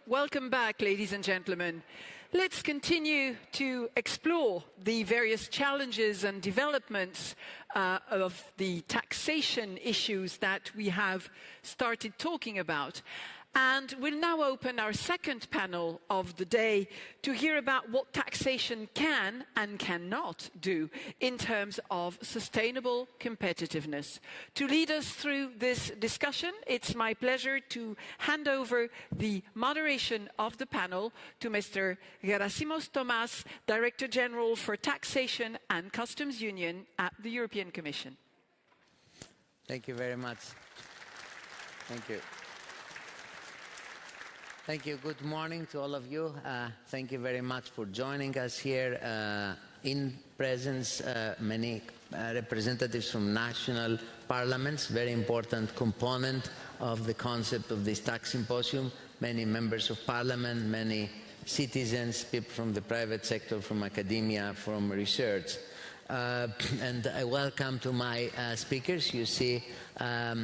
Welcome back, ladies and gentlemen. Let's continue to explore the various challenges and developments of the taxation issues that we have started talking about. And we'll now open our second panel of the day to hear about what taxation can and cannot do in terms of sustainable competitiveness. To lead us through this discussion, it's my pleasure to hand over the moderation of the panel to Mr. Gerassimos Thomas, Director General for Taxation and Customs Union at the European Commission. Thank you very much. Thank you. Thank you. Good morning to all of you. Thank you very much for joining us here. In presence, many representatives from national parliaments, very important component of the concept of this tax symposium, many members of parliament, many citizens, people from the private sector, from academia, from research. And I welcome to my speakers. You see, our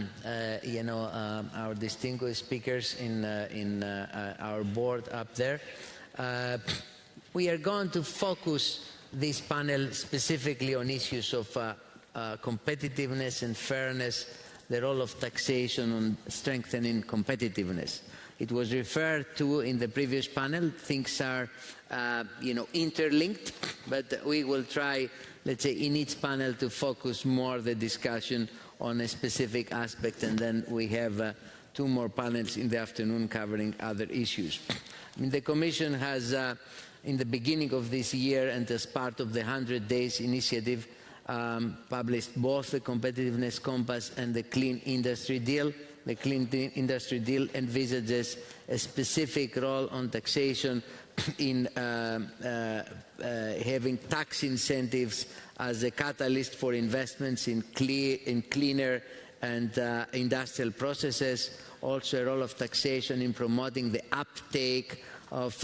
distinguished speakers in our board up there. We are going to focus this panel specifically on issues of competitiveness and fairness, the role of taxation on strengthening competitiveness. It was referred to in the previous panel. Things are, interlinked, but we will try, let's say, in each panel to focus more the discussion on a specific aspect, and then we have two more panels in the afternoon covering other issues. The Commission has, in the beginning of this year and as part of the 100 Days Initiative, published both the Competitiveness Compass and the Clean Industry Deal. The Clean Industry Deal envisages a specific role on taxation in having tax incentives as a catalyst for investments in cleaner and industrial processes. Also a role of taxation in promoting the uptake of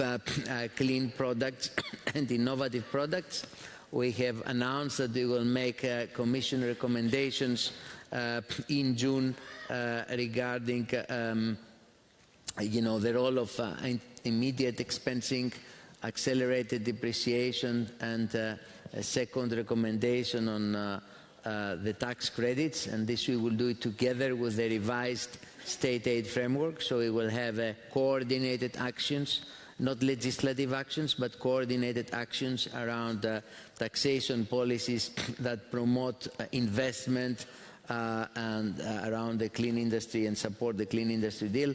clean products and innovative products. We have announced that we will make Commission recommendations in June regarding the role of immediate expensing, accelerated depreciation, and a second recommendation on the tax credits, and this we will do it together with the revised state aid framework. So we will have coordinated actions, not legislative actions, but coordinated actions around taxation policies that promote investment and around the clean industry and support the Clean Industry Deal.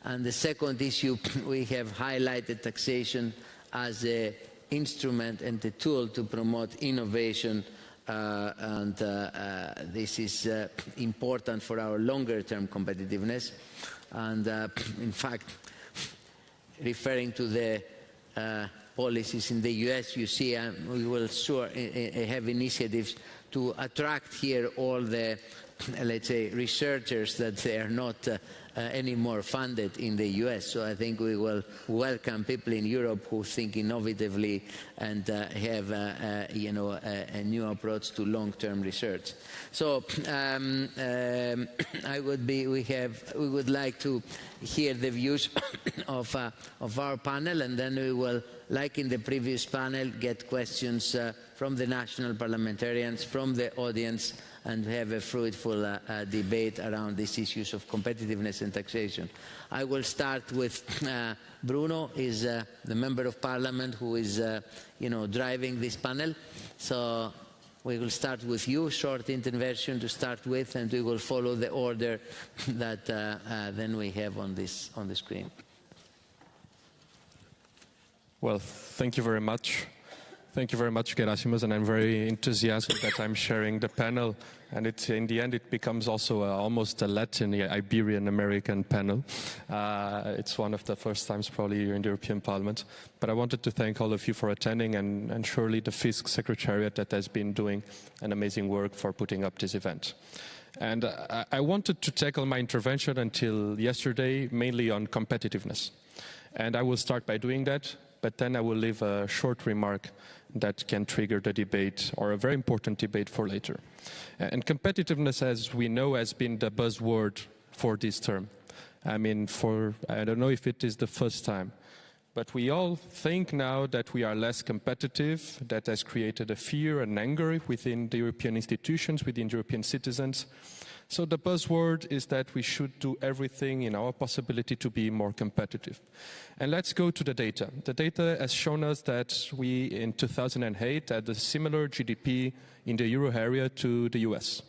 And the second issue, we have highlighted taxation as an instrument and a tool to promote innovation, and this is important for our longer-term competitiveness. And in fact, referring to the policies in the US, you see we will sure have initiatives to attract here all the, let's say, researchers that they are not anymore funded in the US. So I think we will welcome people in Europe who think innovatively and have a new approach to long-term research. So we would like to hear the views of our panel, and then we will, like in the previous panel, get questions from the national parliamentarians, from the audience, and have a fruitful debate around these issues of competitiveness and taxation. I will start with Bruno, is the Member of Parliament who is driving this panel. So we will start with you, short intervention to start with, and we will follow the order that then we have on the screen. Well, thank you very much. Thank you very much, Gerassimos, and I'm very enthusiastic that I'm sharing the panel. And in the end, it becomes also almost a Latin, Iberian-American panel. It's one of the first times probably here in the European Parliament. But I wanted to thank all of you for attending, and surely the FISC Secretariat that has been doing an amazing work for putting up this event. And I wanted to tackle my intervention until yesterday mainly on competitiveness. And I will start by doing that, but then I will leave a short remark that can trigger the debate, or a very important debate for later. And competitiveness, as we know, has been the buzzword for this term. I mean, I don't know if it is the first time, but we all think now that we are less competitive. That has created a fear and anger within the European institutions, within European citizens. So the buzzword is that we should do everything in our possibility to be more competitive. And let's go to the data. The data has shown us that we, in 2008, had a similar GDP in the euro area to the US.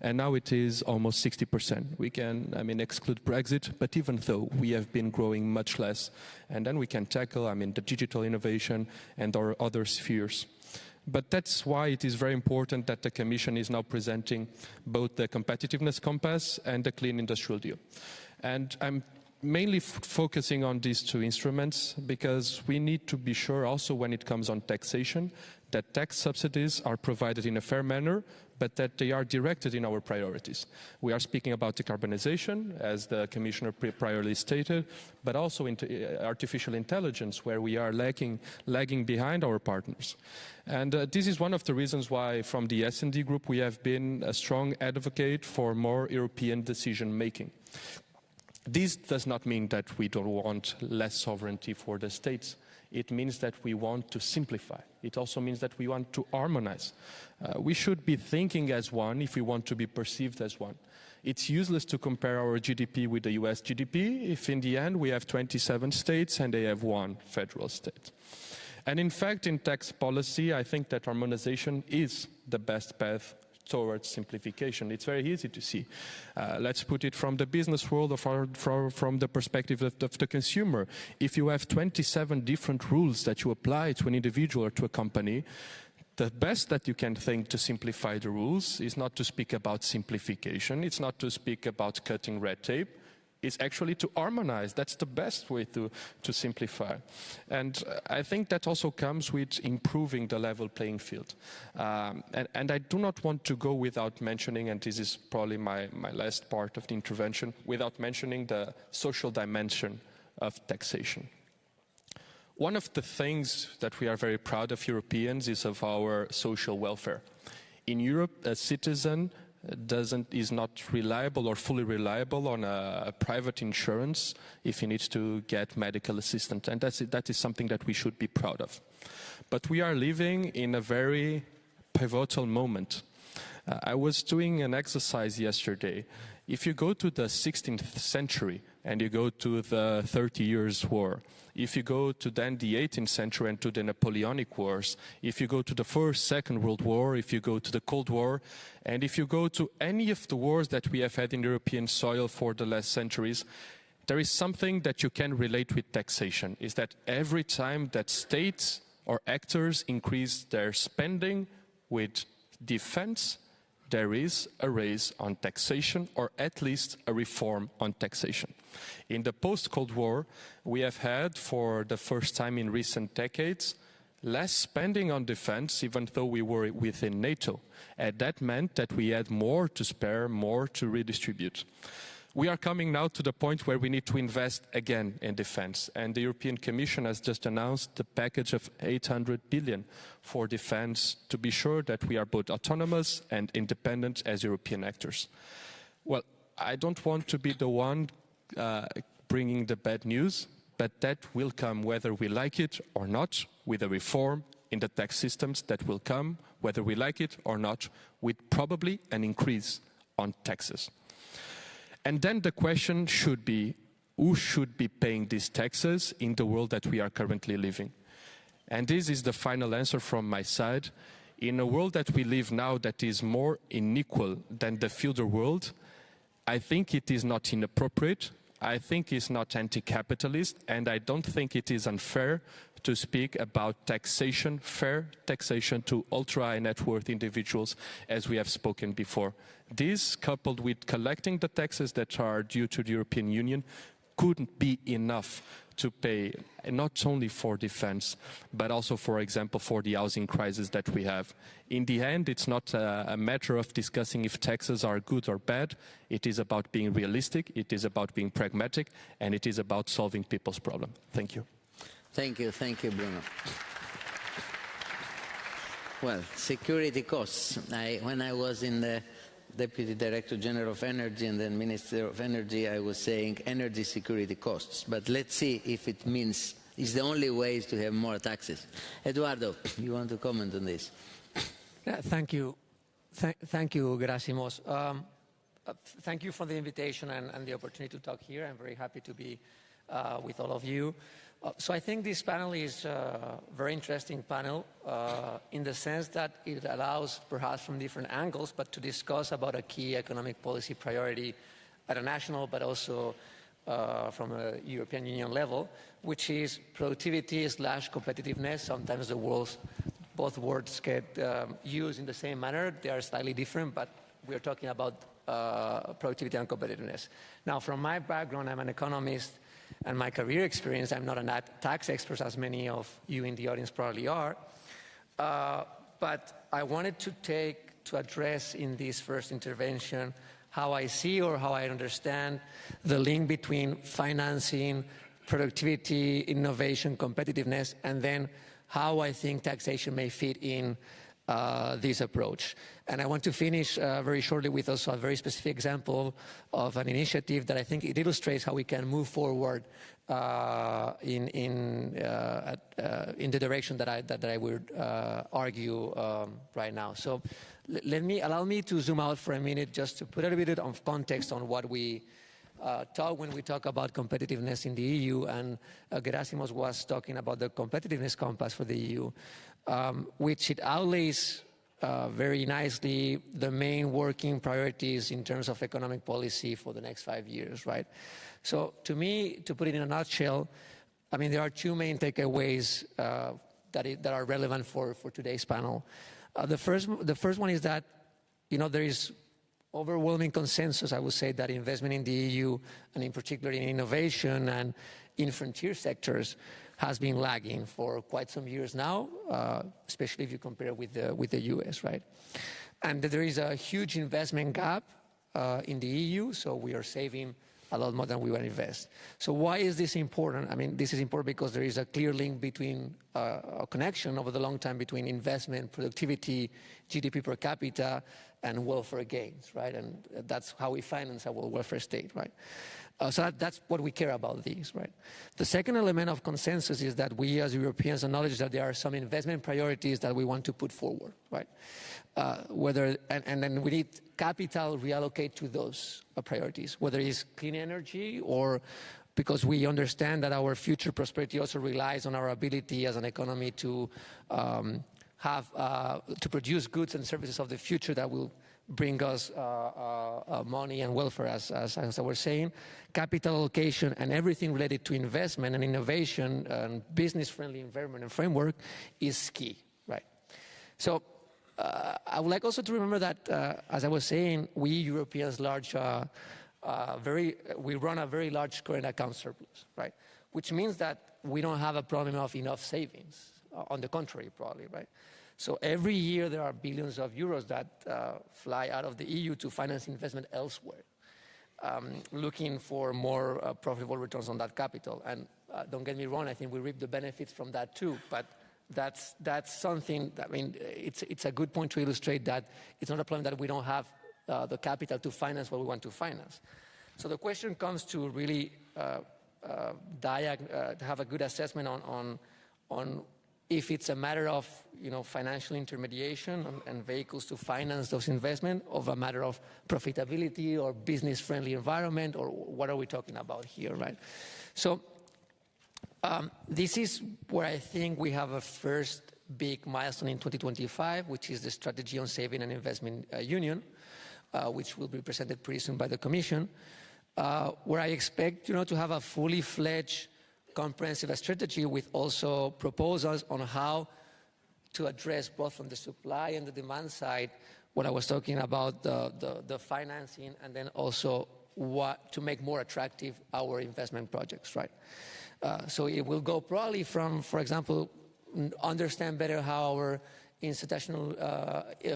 And now it is almost 60%. We can, exclude Brexit, but even though we have been growing much less, and then we can tackle, the digital innovation and our other spheres. But that's why it is very important that the Commission is now presenting both the competitiveness compass and the clean industrial deal. And I'm mainly focusing on these two instruments because we need to be sure also when it comes on taxation that tax subsidies are provided in a fair manner, but that they are directed in our priorities. We are speaking about decarbonization, as the Commissioner priorly stated, but also into artificial intelligence, where we are lagging behind our partners. And this is one of the reasons why, from the S&D Group, we have been a strong advocate for more European decision-making. This does not mean that we don't want less sovereignty for the states. It means that we want to simplify. It also means that we want to harmonize. We should be thinking as one if we want to be perceived as one. It's useless to compare our GDP with the US GDP if in the end we have 27 states and they have one federal state. And in fact, in tax policy, I think that harmonization is the best path towards simplification. It's very easy to see. Let's put it from the business world or from the perspective of the consumer. If you have 27 different rules that you apply to an individual or to a company, the best that you can think to simplify the rules is not to speak about simplification, it's not to speak about cutting red tape, is actually to harmonize. That's the best way to simplify. And I think that also comes with improving the level playing field. And I do not want to go without mentioning, and this is probably my last part of the intervention, without mentioning the social dimension of taxation. One of the things that we are very proud of Europeans is of our social welfare. In Europe, a citizen is not reliable or fully reliable on a private insurance if he needs to get medical assistance, and that is something that we should be proud of. But we are living in a very pivotal moment. I was doing an exercise yesterday. If you go to the 16th century and you go to the 30 Years' War, if you go to then the 18th century and to the Napoleonic Wars, if you go to the First, Second World War, if you go to the Cold War, and if you go to any of the wars that we have had in European soil for the last centuries, there is something that you can relate with taxation, is that every time that states or actors increase their spending with defense, there is a raise on taxation, or at least a reform on taxation. In the post-Cold War, we have had, for the first time in recent decades, less spending on defense, even though we were within NATO. And that meant that we had more to spare, more to redistribute. We are coming now to the point where we need to invest again in defense. And the European Commission has just announced the package of 800 billion for defense to be sure that we are both autonomous and independent as European actors. Well, I don't want to be the one bringing the bad news, but that will come whether we like it or not, with a reform in the tax systems that will come, whether we like it or not, with probably an increase on taxes. And then the question should be, who should be paying these taxes in the world that we are currently living? And this is the final answer from my side. In a world that we live now that is more unequal than the feudal world, I think it is not inappropriate, I think it's not anti-capitalist, and I don't think it is unfair to speak about taxation, fair taxation to ultra-high net worth individuals, as we have spoken before. This, coupled with collecting the taxes that are due to the European Union, couldn't be enough to pay not only for defense, but also, for example, for the housing crisis that we have. In the end, it's not a matter of discussing if taxes are good or bad. It is about being realistic, it is about being pragmatic, and it is about solving people's problems. Thank you. Thank you, Bruno. Well, security costs. When I was in the Deputy Director General of Energy and then Minister of Energy, I was saying energy security costs. But let's see if it means it's the only way is to have more taxes. Eduardo, you want to comment on this? Yeah, thank you. Thank you, Gerassimos. Thank you for the invitation and the opportunity to talk here. I'm very happy to be with all of you. So I think this panel is a very interesting panel in the sense that it allows, perhaps from different angles, but to discuss about a key economic policy priority at a national, but also from a European Union level, which is productivity / competitiveness. Sometimes both words get used in the same manner. They are slightly different, but we're talking about productivity and competitiveness. Now, from my background, I'm an economist, and my career experience, I'm not a tax expert, as many of you in the audience probably are, but I wanted to address in this first intervention how I see or how I understand the link between financing, productivity, innovation, competitiveness, and then how I think taxation may fit in this approach. And I want to finish very shortly with also a very specific example of an initiative that I think it illustrates how we can move forward in the direction that I would argue right now. So allow me to zoom out for a minute just to put a little bit of context on what we talk when we talk about competitiveness in the EU, and Gerassimos was talking about the competitiveness compass for the EU, which it outlays very nicely the main working priorities in terms of economic policy for the next 5 years, right? So to me, to put it in a nutshell, I mean, there are two main takeaways that are relevant for today's panel. The first one is that, you know, there is overwhelming consensus, I would say, that investment in the EU, and in particular in innovation and in frontier sectors, has been lagging for quite some years now, especially if you compare with the US, right? And there is a huge investment gap in the EU, so we are saving a lot more than we will invest. So why is this important? I mean, this is important because there is a clear link between a connection over the long time between investment, productivity, GDP per capita, and welfare gains, right? And that's how we finance our welfare state, right? So that's what we care about these, right? The second element of consensus is that we as Europeans acknowledge that there are some investment priorities that we want to put forward, right? And then we need capital reallocate to those priorities, whether it's clean energy or because we understand that our future prosperity also relies on our ability as an economy to to produce goods and services of the future that will bring us money and welfare, as I was saying. Capital allocation and everything related to investment and innovation and business-friendly environment and framework is key, right? So I would like also to remember that, as I was saying, we Europeans we run a very large current account surplus, right? Which means that we don't have a problem of enough savings. On the contrary, probably, right? So every year there are billions of euros that fly out of the EU to finance investment elsewhere, looking for more profitable returns on that capital. And don't get me wrong, I think we reap the benefits from that too. But that's something, I mean, it's a good point to illustrate that it's not a problem that we don't have the capital to finance what we want to finance. So the question comes to really have a good assessment on if it's a matter of, you know, financial intermediation and vehicles to finance those investments, of a matter of profitability or business-friendly environment, or what are we talking about here, right? So this is where I think we have a first big milestone in 2025, which is the Strategy on Saving and Investment Union, which will be presented pretty soon by the Commission, where I expect, you know, to have a fully fledged comprehensive strategy with also proposals on how to address both from the supply and the demand side what I was talking about, the financing, and then also what to make more attractive our investment projects, right? So it will go probably from, for example, understand better how our institutional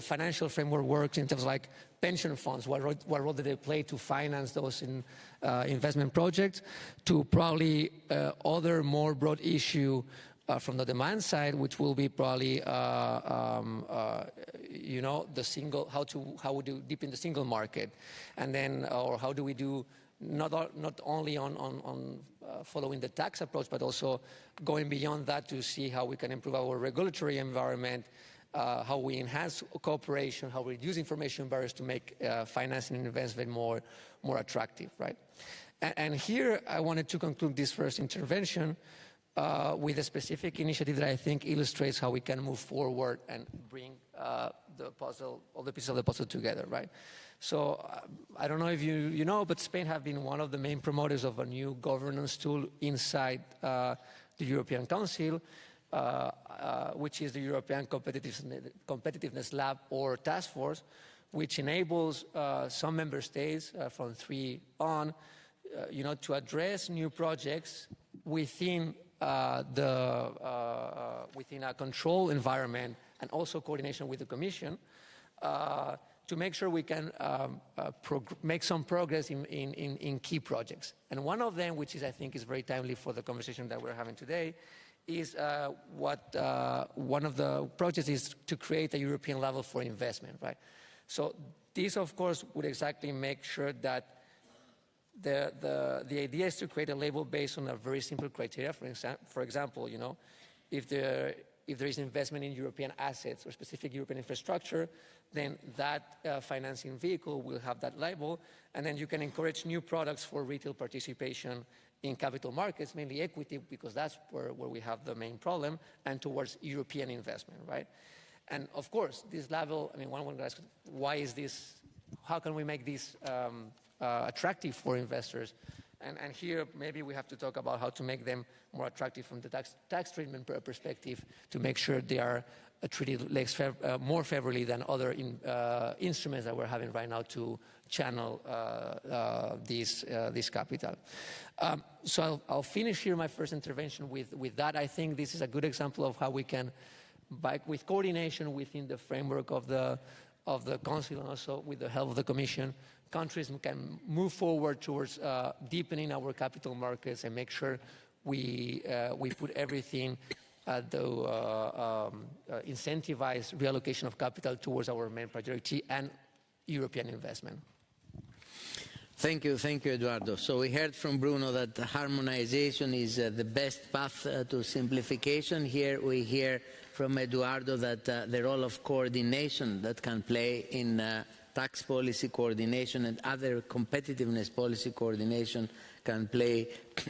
financial framework works in terms of like pension funds, what role do they play to finance those investment projects, to probably other more broad issue from the demand side, which will be probably, you know, how we do deep in the single market, and then, or how do we do not only on following the tax approach, but also going beyond that to see how we can improve our regulatory environment, how we enhance cooperation, how we reduce information barriers to make financing and investment more attractive, right? And here I wanted to conclude this first intervention with a specific initiative that I think illustrates how we can move forward and bring the puzzle, all the pieces of the puzzle together, right? So I don't know if you know, but Spain have been one of the main promoters of a new governance tool inside the European Council, which is the European Competitiveness Lab or Task Force, which enables some member states from 3 on, you know, to address new projects within within a control environment and also coordination with the Commission to make sure we can make some progress in key projects. And one of them, which is I think is very timely for the conversation that we're having today, is one of the projects is to create a European level for investment, right? So this, of course, would exactly make sure that the idea is to create a label based on a very simple criteria. For example, you know, if there is investment in European assets or specific European infrastructure, then that financing vehicle will have that label, and then you can encourage new products for retail participation in capital markets, mainly equity, because that's where we have the main problem, and towards European investment, right? And of course, this level, I mean, one would ask, why is this, how can we make this attractive for investors? And here, maybe we have to talk about how to make them more attractive from the tax treatment perspective to make sure they are treated more favorably than other instruments that we're having right now to channel this capital. So I'll finish here my first intervention with that. I think this is a good example of how we can, with coordination within the framework of the Council and also with the help of the Commission, countries can move forward towards deepening our capital markets and make sure we put everything to incentivize reallocation of capital towards our main priority and European investment. Thank you, Eduardo. So we heard from Bruno that harmonization is the best path to simplification. Here we hear from Eduardo that the role of coordination that can play in tax policy coordination and other competitiveness policy coordination can play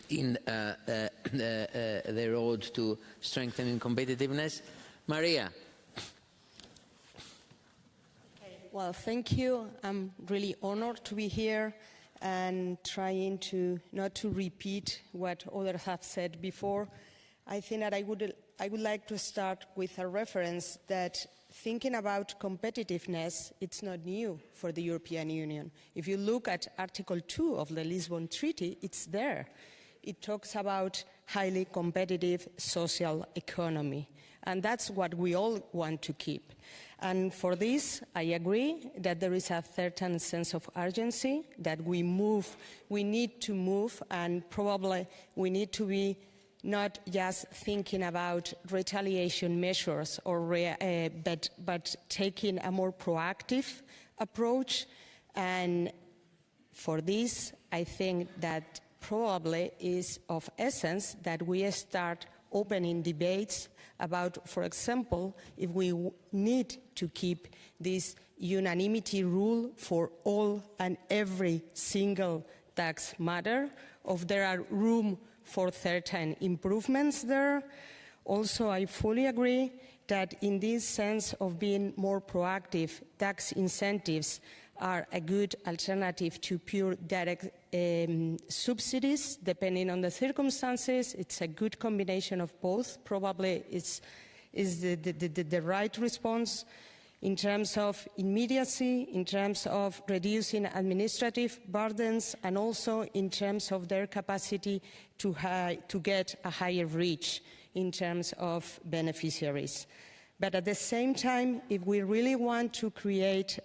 in the road to strengthening competitiveness. Maria. Well, thank you. I'm really honored to be here and trying to not to repeat what others have said before. I think that I would like to start with a reference that thinking about competitiveness, it's not new for the European Union. If you look at Article 2 of the Lisbon Treaty, it's there. It talks about highly competitive social economy, and that's what we all want to keep. And for this, I agree that there is a certain sense of urgency, that we need to move, and probably we need to be not just thinking about retaliation measures, but taking a more proactive approach. And for this, I think that probably is of essence that we start opening debates about, for example, if we need to keep this unanimity rule for all and every single tax matter, or if there are room for certain improvements there. Also, I fully agree that in this sense of being more proactive, tax incentives are a good alternative to pure direct subsidies, depending on the circumstances. It's a good combination of both. Probably is the right response in terms of immediacy, in terms of reducing administrative burdens, and also in terms of their capacity to get a higher reach in terms of beneficiaries. But at the same time, if we really want to create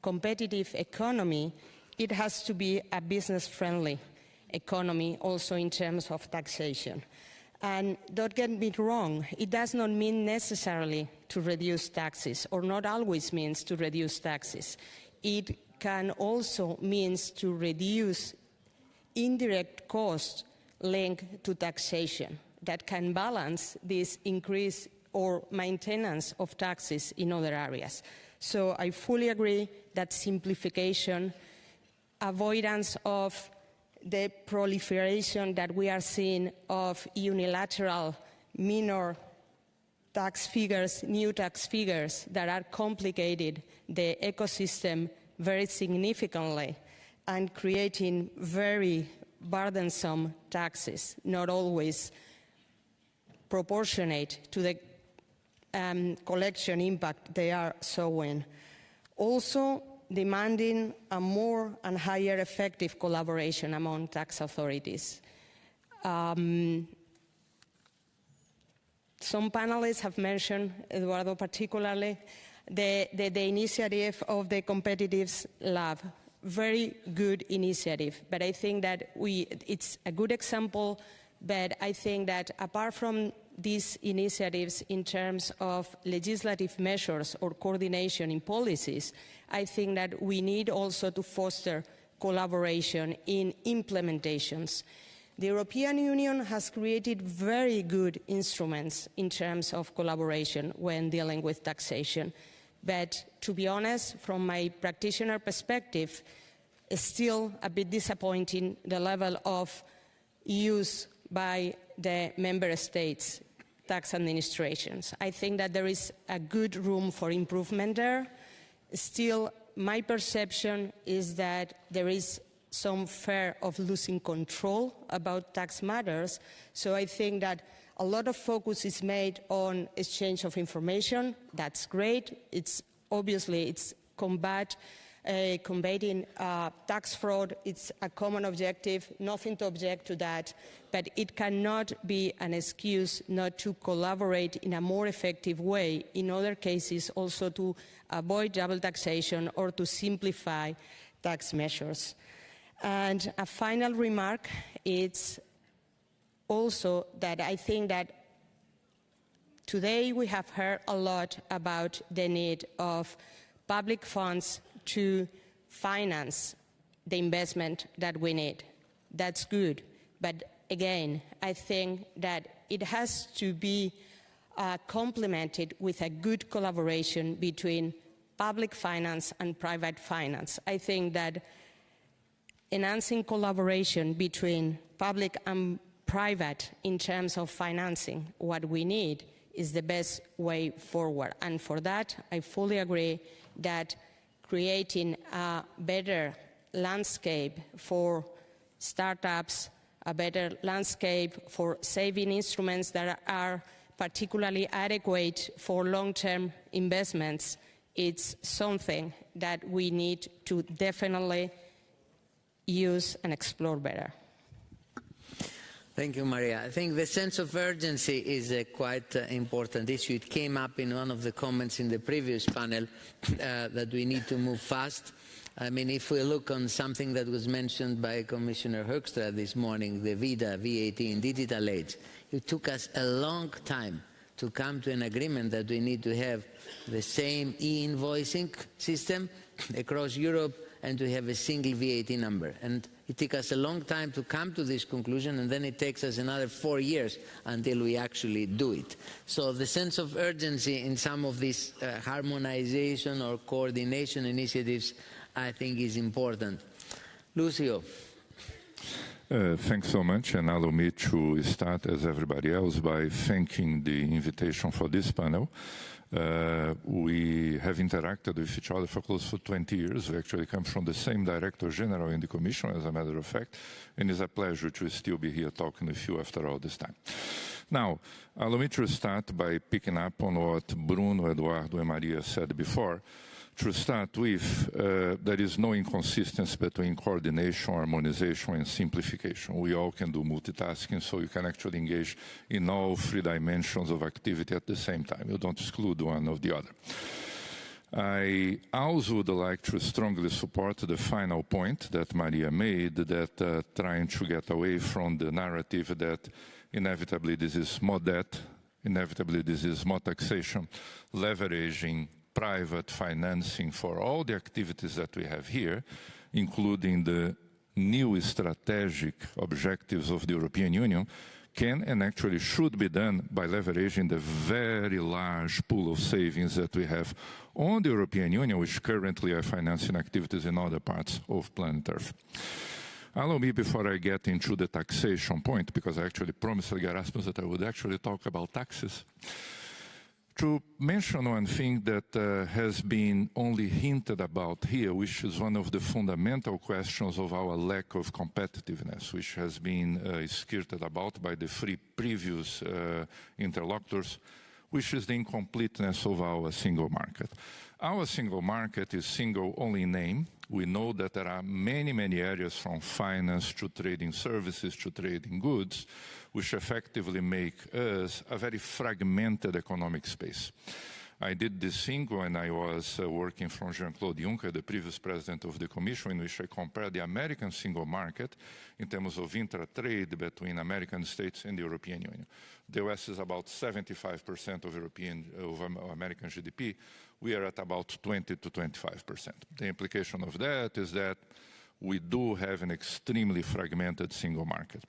competitive economy, it has to be a business-friendly economy also in terms of taxation. And don't get me wrong, it does not mean necessarily to reduce taxes, or not always means to reduce taxes. It can also mean to reduce indirect costs linked to taxation that can balance this increase or maintenance of taxes in other areas. So I fully agree that simplification, avoidance of the proliferation that we are seeing of unilateral minor tax figures, new tax figures that are complicated the ecosystem very significantly and creating very burdensome taxes, not always proportionate to the collection impact they are showing. Also, demanding a more and higher effective collaboration among tax authorities. Some panelists have mentioned, Eduardo particularly, the initiative of the Competitiveness Lab. Very good initiative, but I think that it's a good example, but I think that apart from these initiatives in terms of legislative measures or coordination in policies, I think that we need also to foster collaboration in implementations. The European Union has created very good instruments in terms of collaboration when dealing with taxation. But to be honest, from my practitioner perspective, it's still a bit disappointing the level of use by the member states' tax administrations. I think that there is a good room for improvement there. Still, my perception is that there is some fear of losing control about tax matters. So I think that a lot of focus is made on exchange of information. That's great. It's combating tax fraud. It's a common objective, nothing to object to that, but it cannot be an excuse not to collaborate in a more effective way, in other cases also to avoid double taxation or to simplify tax measures. And a final remark, it's also that I think that today we have heard a lot about the need of public funds to finance the investment that we need. That's good. But again, I think that it has to be complemented with a good collaboration between public finance and private finance. I think that enhancing collaboration between public and private in terms of financing what we need is the best way forward. And for that, I fully agree that creating a better landscape for startups, a better landscape for saving instruments that are particularly adequate for long-term investments, it's something that we need to definitely use and explore better. Thank you, Maria. I think the sense of urgency is a quite important issue. It came up in one of the comments in the previous panel that we need to move fast. I mean, if we look on something that was mentioned by Commissioner Hoekstra this morning, the VIDA, VAT in digital age, it took us a long time to come to an agreement that we need to have the same e-invoicing system across Europe and to have a single VAT number. And it took us a long time to come to this conclusion, and then it takes us another 4 years until we actually do it. So the sense of urgency in some of these harmonization or coordination initiatives, I think, is important. Lucio. Thanks so much, and allow me to start, as everybody else, by thanking the invitation for this panel. We have interacted with each other for close to 20 years. We actually come from the same Director General in the Commission, as a matter of fact, and it's a pleasure to still be here talking with you after all this time. Now, allow me to start by picking up on what Bruno, Eduardo, and Maria said before. To start with, there is no inconsistency between coordination, harmonization, and simplification. We all can do multitasking, so you can actually engage in all 3 dimensions of activity at the same time. You don't exclude one or the other. I also would like to strongly support the final point that Maria made, that trying to get away from the narrative that inevitably this is more debt, inevitably this is more taxation, leveraging private financing for all the activities that we have here, including the new strategic objectives of the European Union, can and actually should be done by leveraging the very large pool of savings that we have on the European Union, which currently are financing activities in other parts of planet Earth. Allow me, before I get into the taxation point, because I actually promised Gerassimos that I would actually talk about taxes, to mention one thing that has been only hinted about here, which is one of the fundamental questions of our lack of competitiveness, which has been skirted about by the three previous interlocutors, which is the incompleteness of our single market. Our single market is single only in name. We know that there are many, many areas from finance to trading services to trading goods, which effectively make us a very fragmented economic space. I did this thing when I was working from Jean-Claude Juncker, the previous president of the Commission, in which I compared the American single market in terms of intra-trade between American states and the European Union. The US is about 75% of American GDP. We are at about 20 to 25%. The implication of that is that we do have an extremely fragmented single market.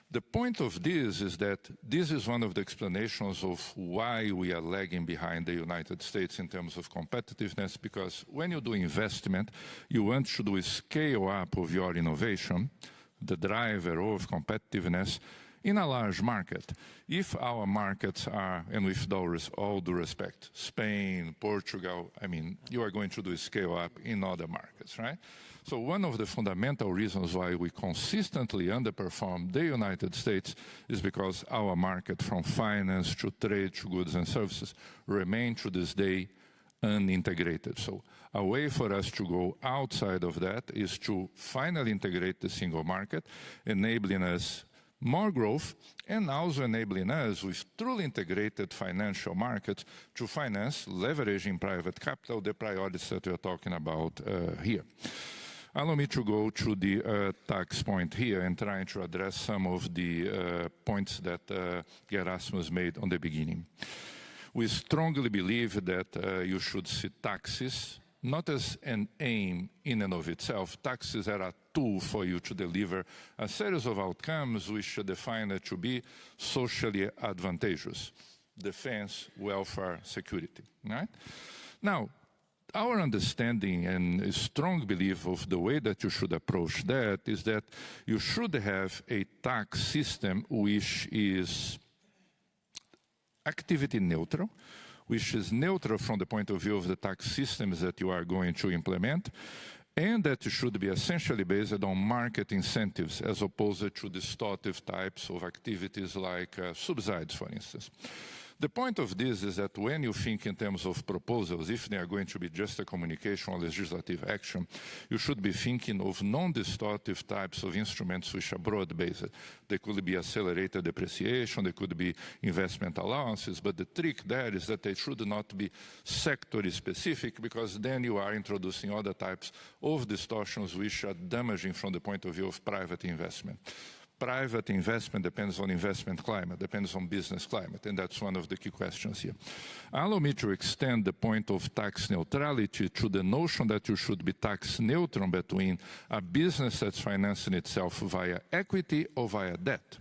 The point of this is that this is one of the explanations of why we are lagging behind the United States in terms of competitiveness, because when you do investment, you want to do a scale up of your innovation, the driver of competitiveness, in a large market. If our markets are, and with all due respect, Spain, Portugal, I mean, you are going to do a scale up in other markets, right? So one of the fundamental reasons why we consistently underperform the United States is because our market, from finance to trade to goods and services, remain to this day unintegrated. So a way for us to go outside of that is to finally integrate the single market, enabling us more growth, and also enabling us with truly integrated financial markets to finance, leveraging private capital, the priorities that we are talking about here. Allow me to go to the tax point here and trying to address some of the points that Gerassimos made on the beginning. We strongly believe that you should see taxes not as an aim in and of itself. Taxes are a tool for you to deliver a series of outcomes which are defined to be socially advantageous: defense, welfare, security, right? Now, our understanding and strong belief of the way that you should approach that is that you should have a tax system which is activity neutral, which is neutral from the point of view of the tax systems that you are going to implement, and that should be essentially based on market incentives as opposed to distortive types of activities like subsidies, for instance. The point of this is that when you think in terms of proposals, if they are going to be just a communication or legislative action, you should be thinking of non-distortive types of instruments which are broad-based. They could be accelerated depreciation, they could be investment allowances, but the trick there is that they should not be sector-specific, because then you are introducing other types of distortions which are damaging from the point of view of private investment. Private investment depends on investment climate, depends on business climate, and that's one of the key questions here. Allow me to extend the point of tax neutrality to the notion that you should be tax neutral between a business that's financing itself via equity or via debt.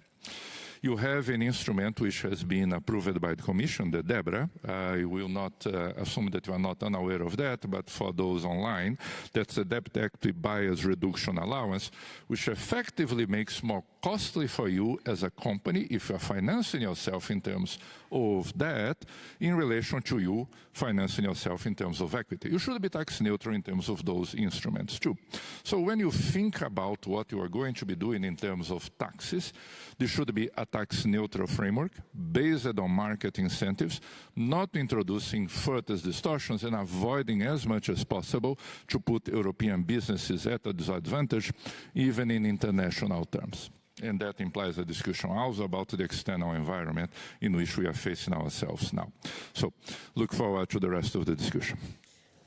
You have an instrument which has been approved by the Commission, the DEBRA. I will not assume that you are not unaware of that, but for those online, that's the Debt Equity Bias Reduction Allowance, which effectively makes more costly for you as a company if you are financing yourself in terms of debt in relation to you financing yourself in terms of equity. You should be tax neutral in terms of those instruments too. So when you think about what you are going to be doing in terms of taxes, there should be a tax neutral framework based on market incentives, not introducing further distortions and avoiding as much as possible to put European businesses at a disadvantage, even in international terms. And that implies a discussion also about the external environment in which we are facing ourselves now. So look forward to the rest of the discussion.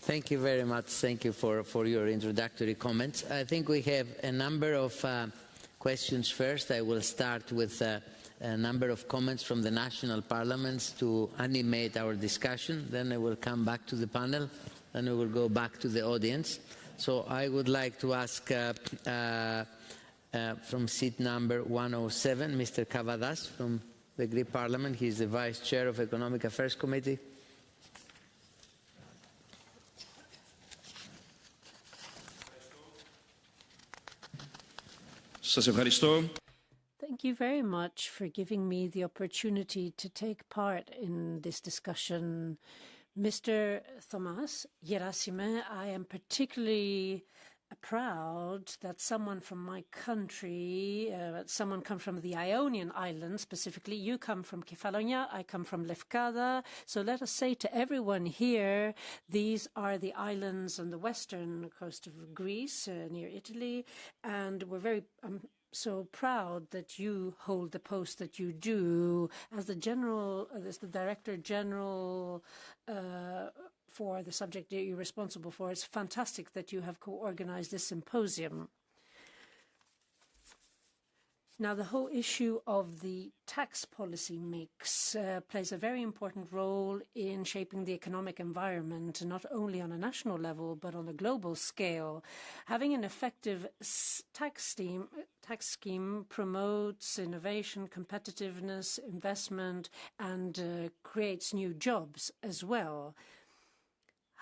Thank you very much. Thank you for your introductory comments. I think we have a number of questions first. I will start with a number of comments from the national parliaments to animate our discussion. Then I will come back to the panel. Then we will go back to the audience. So I would like to ask from seat number 107, Mr. Cavadas from the Greek Parliament. He is the Vice Chair of Economic Affairs Committee. Thank you very much for giving me the opportunity to take part in this discussion. Mr. Thomas Gerassimos, I am particularly proud that someone from my country, someone come from the Ionian Islands specifically. You come from Kefalonia, I come from Lefkada. So let us say to everyone here, these are the islands on the western coast of Greece, near Italy, and we're very so proud that you hold the post that you do as the Director General for the subject that you're responsible for. It's fantastic that you have co-organized this symposium. Now, the whole issue of the tax policy mix plays a very important role in shaping the economic environment, not only on a national level, but on a global scale. Having an effective tax scheme promotes innovation, competitiveness, investment, and creates new jobs as well.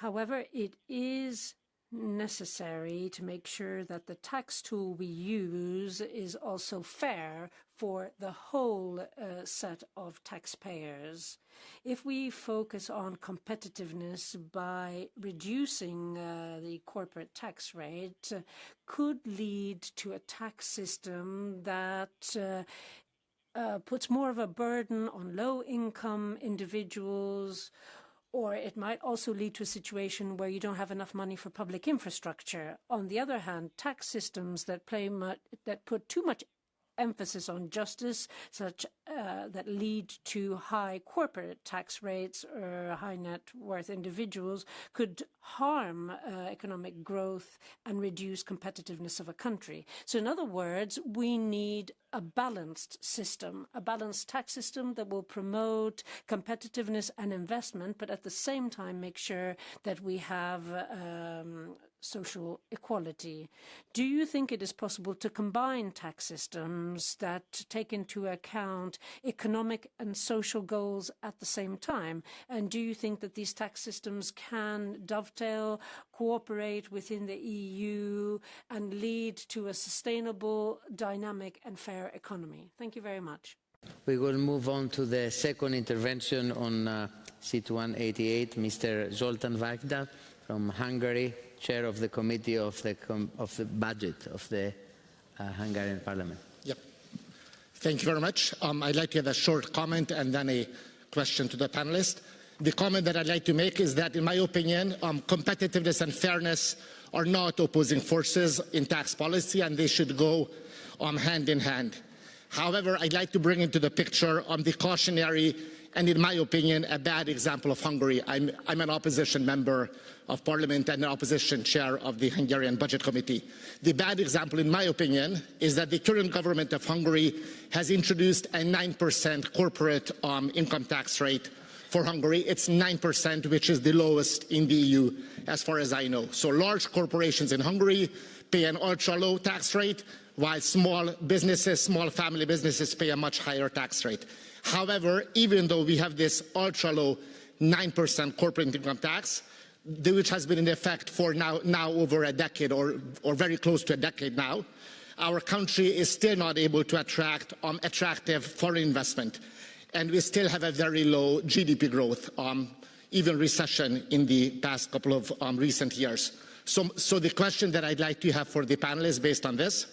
However, it is necessary to make sure that the tax tool we use is also fair for the whole set of taxpayers. If we focus on competitiveness by reducing the corporate tax rate, could lead to a tax system that puts more of a burden on low-income individuals, or it might also lead to a situation where you don't have enough money for public infrastructure. On the other hand, tax systems that put too much emphasis on justice, that lead to high corporate tax rates or high net worth individuals, could harm economic growth and reduce competitiveness of a country. So in other words, we need a balanced system, a balanced tax system that will promote competitiveness and investment, but at the same time make sure that we have social equality. Do you think it is possible to combine tax systems that take into account economic and social goals at the same time? And do you think that these tax systems can dovetail, cooperate within the EU, and lead to a sustainable, dynamic and fair economy? Thank you very much. We will move on to the second intervention on seat 188, Mr. Zoltán Vajda from Hungary, Chair of the Committee of the Budget of the Hungarian Parliament. Yep. Thank you very much. I'd like to have a short comment and then a question to the panelists. The comment that I'd like to make is that, in my opinion, competitiveness and fairness are not opposing forces in tax policy, and they should go hand in hand. However, I'd like to bring into the picture the cautionary and, in my opinion, a bad example of Hungary. I'm an opposition member of parliament and an opposition chair of the Hungarian Budget Committee. The bad example, in my opinion, is that the current government of Hungary has introduced a 9% corporate income tax rate for Hungary. It's 9%, which is the lowest in the EU, as far as I know. So large corporations in Hungary pay an ultra-low tax rate, while small businesses, small family businesses pay a much higher tax rate. However, even though we have this ultra-low 9% corporate income tax, which has been in effect for now over a decade or very close to a decade now, our country is still not able to attract attractive foreign investment. And we still have a very low GDP growth, even recession in the past couple of recent years. So the question that I'd like to have for the panelists based on this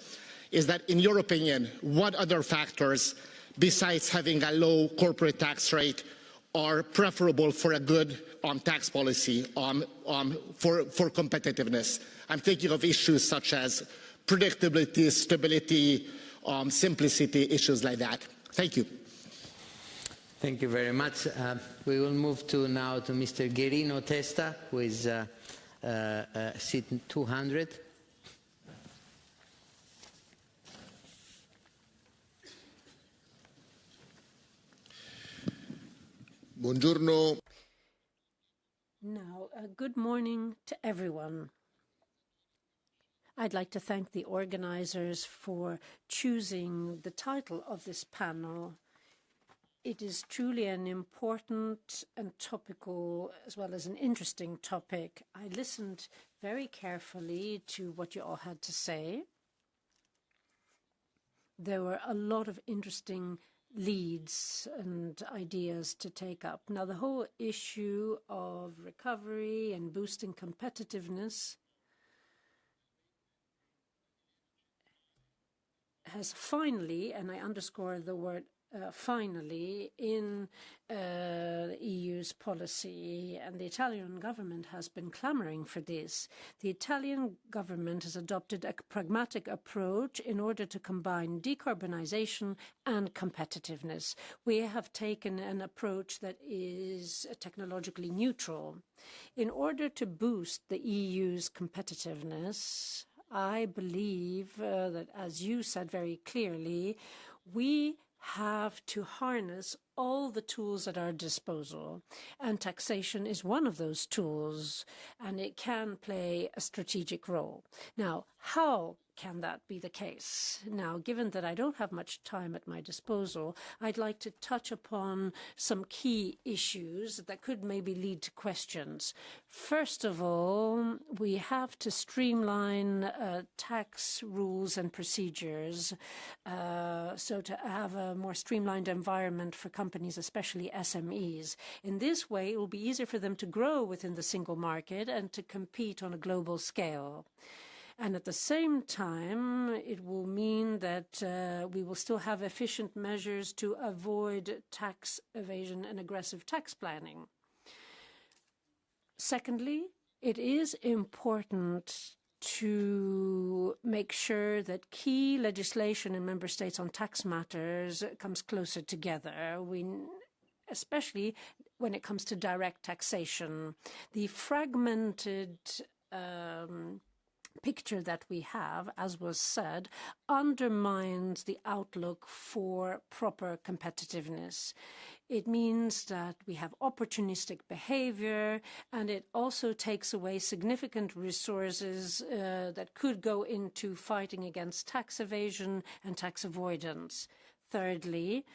is that, in your opinion, what other factors besides having a low corporate tax rate are preferable for a good tax policy for competitiveness? I'm thinking of issues such as predictability, stability, simplicity, issues like that. Thank you. Thank you very much. We will move now to Mr. Guerino Testa, who is seat 200. Buongiorno. Now, good morning to everyone. I'd like to thank the organizers for choosing the title of this panel. It is truly an important and topical, as well as an interesting topic. I listened very carefully to what you all had to say. There were a lot of interesting leads and ideas to take up. Now, the whole issue of recovery and boosting competitiveness has finally, and I underscore the word finally, in the EU's policy, and the Italian government has been clamoring for this. The Italian government has adopted a pragmatic approach in order to combine decarbonization and competitiveness. We have taken an approach that is technologically neutral. In order to boost the EU's competitiveness, I believe that, as you said very clearly, we have to harness all the tools at our disposal, and taxation is one of those tools, and it can play a strategic role. Now, how can that be the case? Now, given that I don't have much time at my disposal, I'd like to touch upon some key issues that could maybe lead to questions. First of all, we have to streamline tax rules and procedures so to have a more streamlined environment for companies, especially SMEs. In this way, it will be easier for them to grow within the single market and to compete on a global scale. And at the same time, it will mean that we will still have efficient measures to avoid tax evasion and aggressive tax planning. Secondly, it is important to make sure that key legislation in member states on tax matters comes closer together. Especially when it comes to direct taxation. The fragmented picture that we have, as was said, undermines the outlook for proper competitiveness. It means that we have opportunistic behavior, and it also takes away significant resources that could go into fighting against tax evasion and tax avoidance. Thirdly,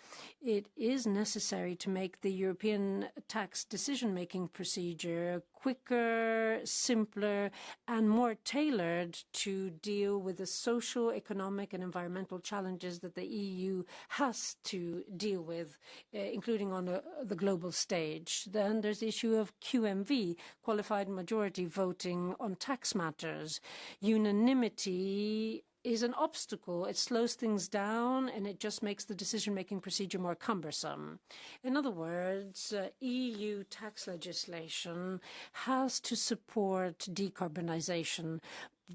it is necessary to make the European tax decision-making procedure quicker, simpler, and more tailored to deal with the social, economic, and environmental challenges that the EU has to deal with, including on the global stage. Then there's the issue of QMV, qualified majority voting on tax matters. Unanimity is an obstacle. It slows things down, and it just makes the decision-making procedure more cumbersome. In other words, EU tax legislation has to support decarbonization,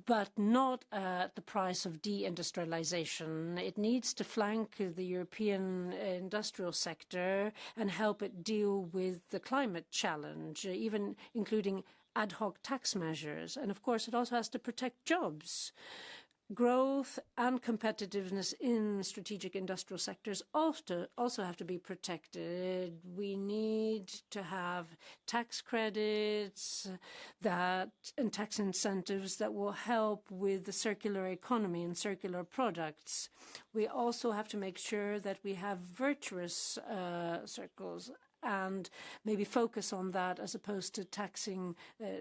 but not at the price of deindustrialization. It needs to flank the European industrial sector and help it deal with the climate challenge, even including ad hoc tax measures. And of course, it also has to protect jobs. Growth and competitiveness in strategic industrial sectors also have to be protected. We need to have tax credits and tax incentives that will help with the circular economy and circular products. We also have to make sure that we have virtuous circles and maybe focus on that as opposed to taxing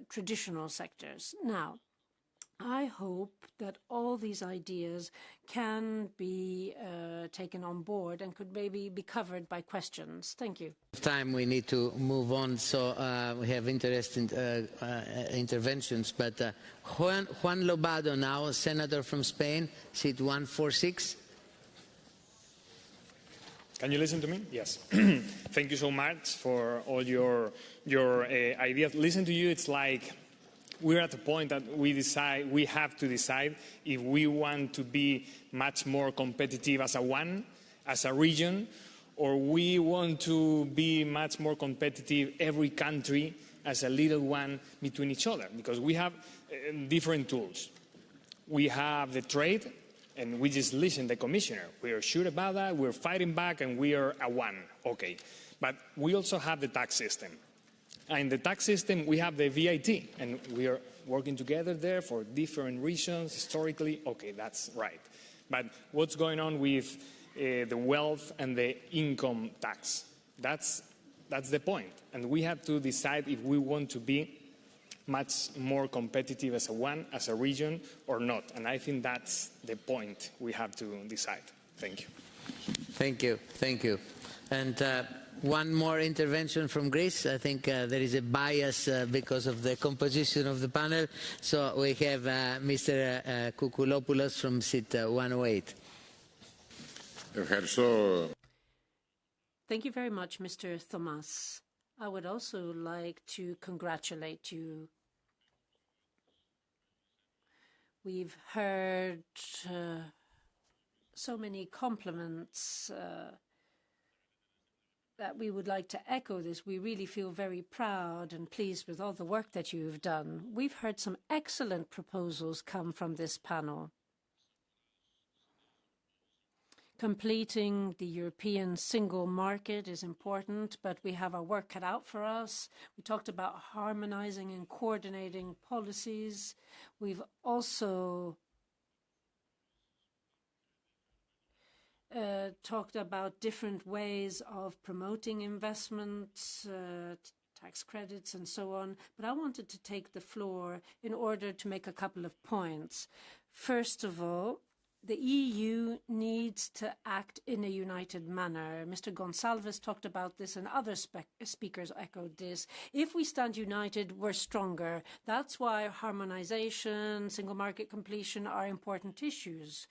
traditional sectors. Now, I hope that all these ideas can be taken on board and could maybe be covered by questions. Thank you. Time we need to move on, so we have interesting interventions. But Juan Lobado now, Senator from Spain, seat 146. Can you listen to me? Yes. Thank you so much for all your ideas. Listen to you, it's like we're at the point that we have to decide if we want to be much more competitive as a region, or we want to be much more competitive every country as a little one between each other, because we have different tools. We have the trade, and we just listen to the commissioner. We are sure about that, we're fighting back, and we are a one. Okay. But we also have the tax system. And in the tax system, we have the VIT, and we are working together there for different reasons, historically. Okay, that's right. But what's going on with the wealth and the income tax? That's the point. And we have to decide if we want to be much more competitive as a one, as a region, or not. And I think that's the point we have to decide. Thank you. Thank you. Thank you. And one more intervention from Greece. I think there is a bias because of the composition of the panel. So we have Mr. Koukoulopoulos from seat 108. Thank you very much, Mr. Thomas. I would also like to congratulate you. We've heard so many compliments that we would like to echo this. We really feel very proud and pleased with all the work that you've done. We've heard some excellent proposals come from this panel. Completing the European single market is important, but we have our work cut out for us. We talked about harmonizing and coordinating policies. We've also talked about different ways of promoting investments, tax credits and so on. But I wanted to take the floor in order to make a couple of points. First of all, the EU needs to act in a united manner. Mr. Gonçalves talked about this and other speakers echoed this. If we stand united, we're stronger. That's why harmonization, single market completion are important issues.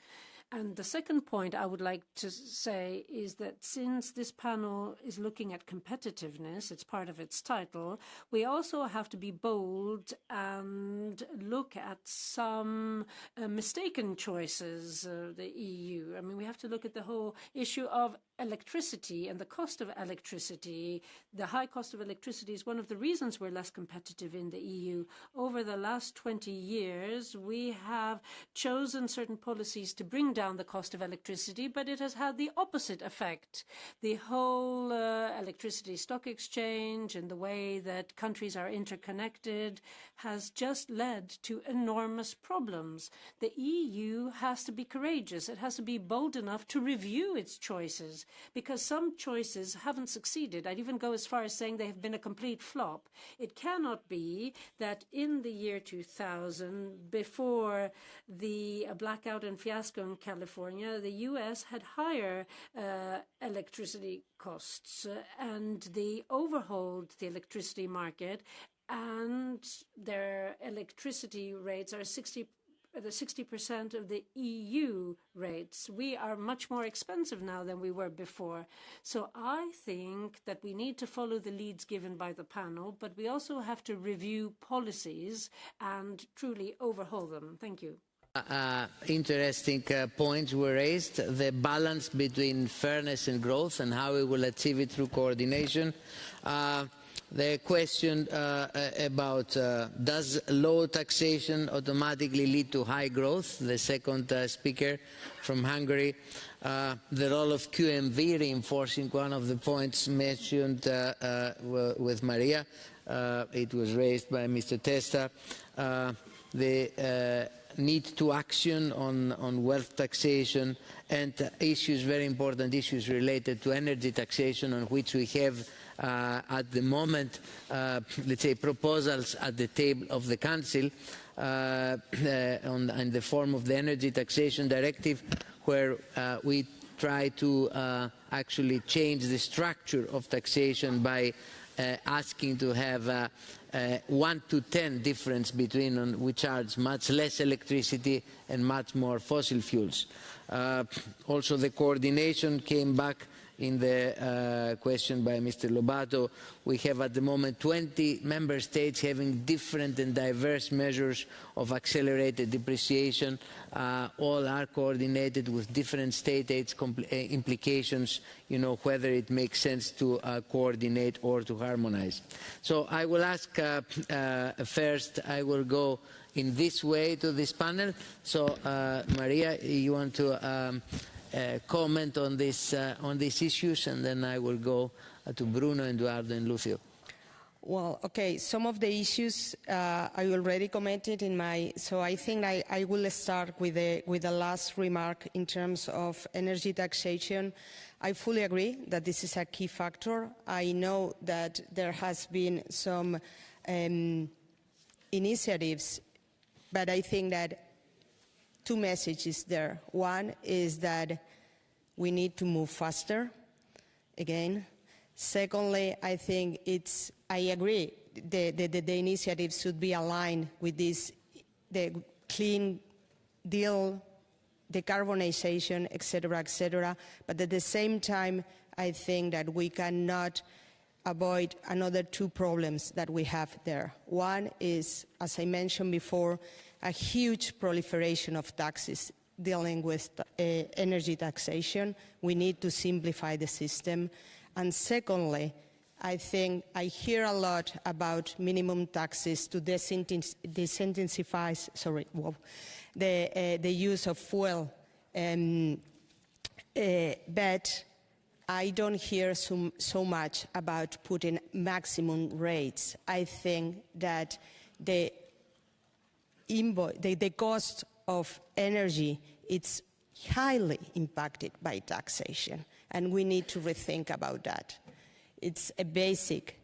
And the second point I would like to say is that since this panel is looking at competitiveness, it's part of its title, we also have to be bold and look at some mistaken choices of the EU. I mean, we have to look at the whole issue of electricity and the cost of electricity. The high cost of electricity is one of the reasons we're less competitive in the EU. Over the last 20 years, we have chosen certain policies to bring down the cost of electricity, but it has had the opposite effect. The whole electricity stock exchange and the way that countries are interconnected has just led to enormous problems. The EU has to be courageous. It has to be bold enough to review its choices, because some choices haven't succeeded. I'd even go as far as saying they have been a complete flop. It cannot be that in the year 2000, before the blackout and fiasco in California, the US had higher electricity costs and they overhauled the electricity market, and their electricity rates are 60% of the EU rates. We are much more expensive now than we were before. So I think that we need to follow the leads given by the panel, but we also have to review policies and truly overhaul them. Thank you. Interesting points were raised. The balance between fairness and growth and how we will achieve it through coordination. The question about does low taxation automatically lead to high growth? The second speaker from Hungary. The role of QMV, reinforcing one of the points mentioned with Maria. It was raised by Mr. Testa. The need to action on wealth taxation and issues, very important issues related to energy taxation, on which we have at the moment, let's say, proposals at the table of the Council in the form of the Energy Taxation Directive, where we try to actually change the structure of taxation by asking to have 1 to 10 difference between we charge much less electricity and much more fossil fuels. Also, the coordination came back in the question by Mr. Lobato. We have at the moment 20 member states having different and diverse measures of accelerated depreciation. All are coordinated with different state aids implications, whether it makes sense to coordinate or to harmonize. So I will ask first, I will go in this way to this panel. So, Maria, you want to comment on these issues, and then I will go to Bruno, Eduardo, and Lucio. Well, okay, some of the issues I already commented in my, so I think I will start with the last remark in terms of energy taxation. I fully agree that this is a key factor. I know that there has been some initiatives, but I think that two messages there. One is that we need to move faster, again. Secondly, I think I agree, the initiatives should be aligned with this, the clean deal, decarbonization, et cetera, but at the same time, I think that we cannot avoid another two problems that we have there. One is, as I mentioned before, a huge proliferation of taxes dealing with energy taxation. We need to simplify the system. And secondly, I think I hear a lot about minimum taxes to disincentivize the use of fuel, but I don't hear so much about putting maximum rates. I think that the cost of energy is highly impacted by taxation, and we need to rethink about that. It's a basic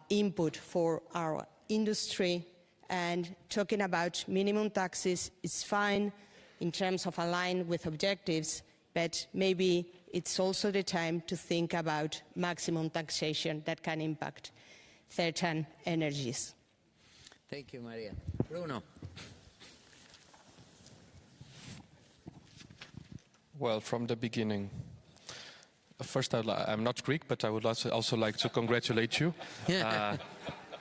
input for our industry, and talking about minimum taxes is fine in terms of align with objectives, but maybe it's also the time to think about maximum taxation that can impact certain energies. Thank you, Maria. Bruno. Well, from the beginning. First, I'm not Greek, but I would also like to congratulate you.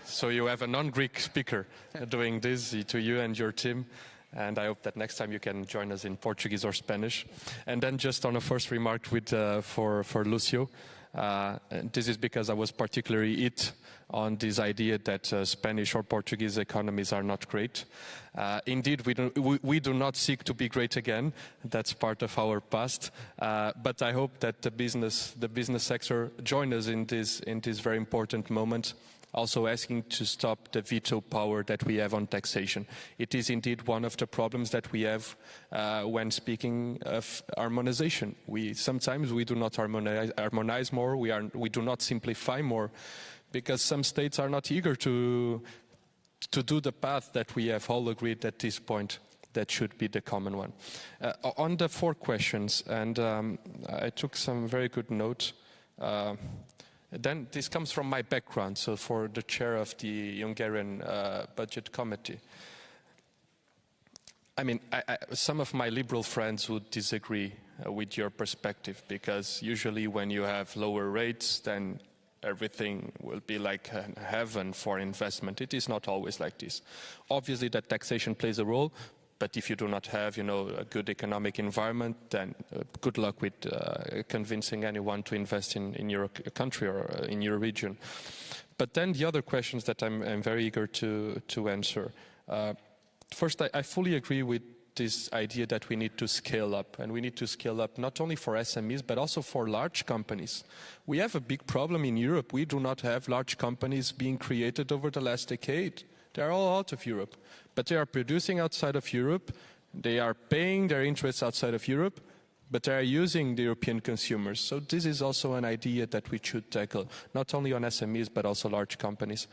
So you have a non-Greek speaker doing this to you and your team. And I hope that next time you can join us in Portuguese or Spanish. And then just on a first remark for Lucio, this is because I was particularly hit on this idea that Spanish or Portuguese economies are not great. Indeed, we do not seek to be great again. That's part of our past. But I hope that the business sector join us in this very important moment, also asking to stop the veto power that we have on taxation. It is indeed one of the problems that we have when speaking of harmonization. Sometimes we do not harmonize more, we do not simplify more, because some states are not eager to do the path that we have all agreed at this point that should be the common one. On the 4 questions, and I took some very good notes. Then this comes from my background, so for the chair of the Hungarian Budget Committee. I mean, some of my liberal friends would disagree with your perspective, because usually when you have lower rates, then everything will be like heaven for investment. It is not always like this. Obviously, that taxation plays a role, but if you do not have, a good economic environment, then good luck with convincing anyone to invest in your country or in your region. But then the other questions that I'm very eager to answer. First, I fully agree with this idea that we need to scale up, and we need to scale up not only for SMEs, but also for large companies. We have a big problem in Europe. We do not have large companies being created over the last decade. They are all out of Europe, but they are producing outside of Europe. They are paying their interests outside of Europe, but they are using the European consumers. So this is also an idea that we should tackle, not only on SMEs, but also large companies.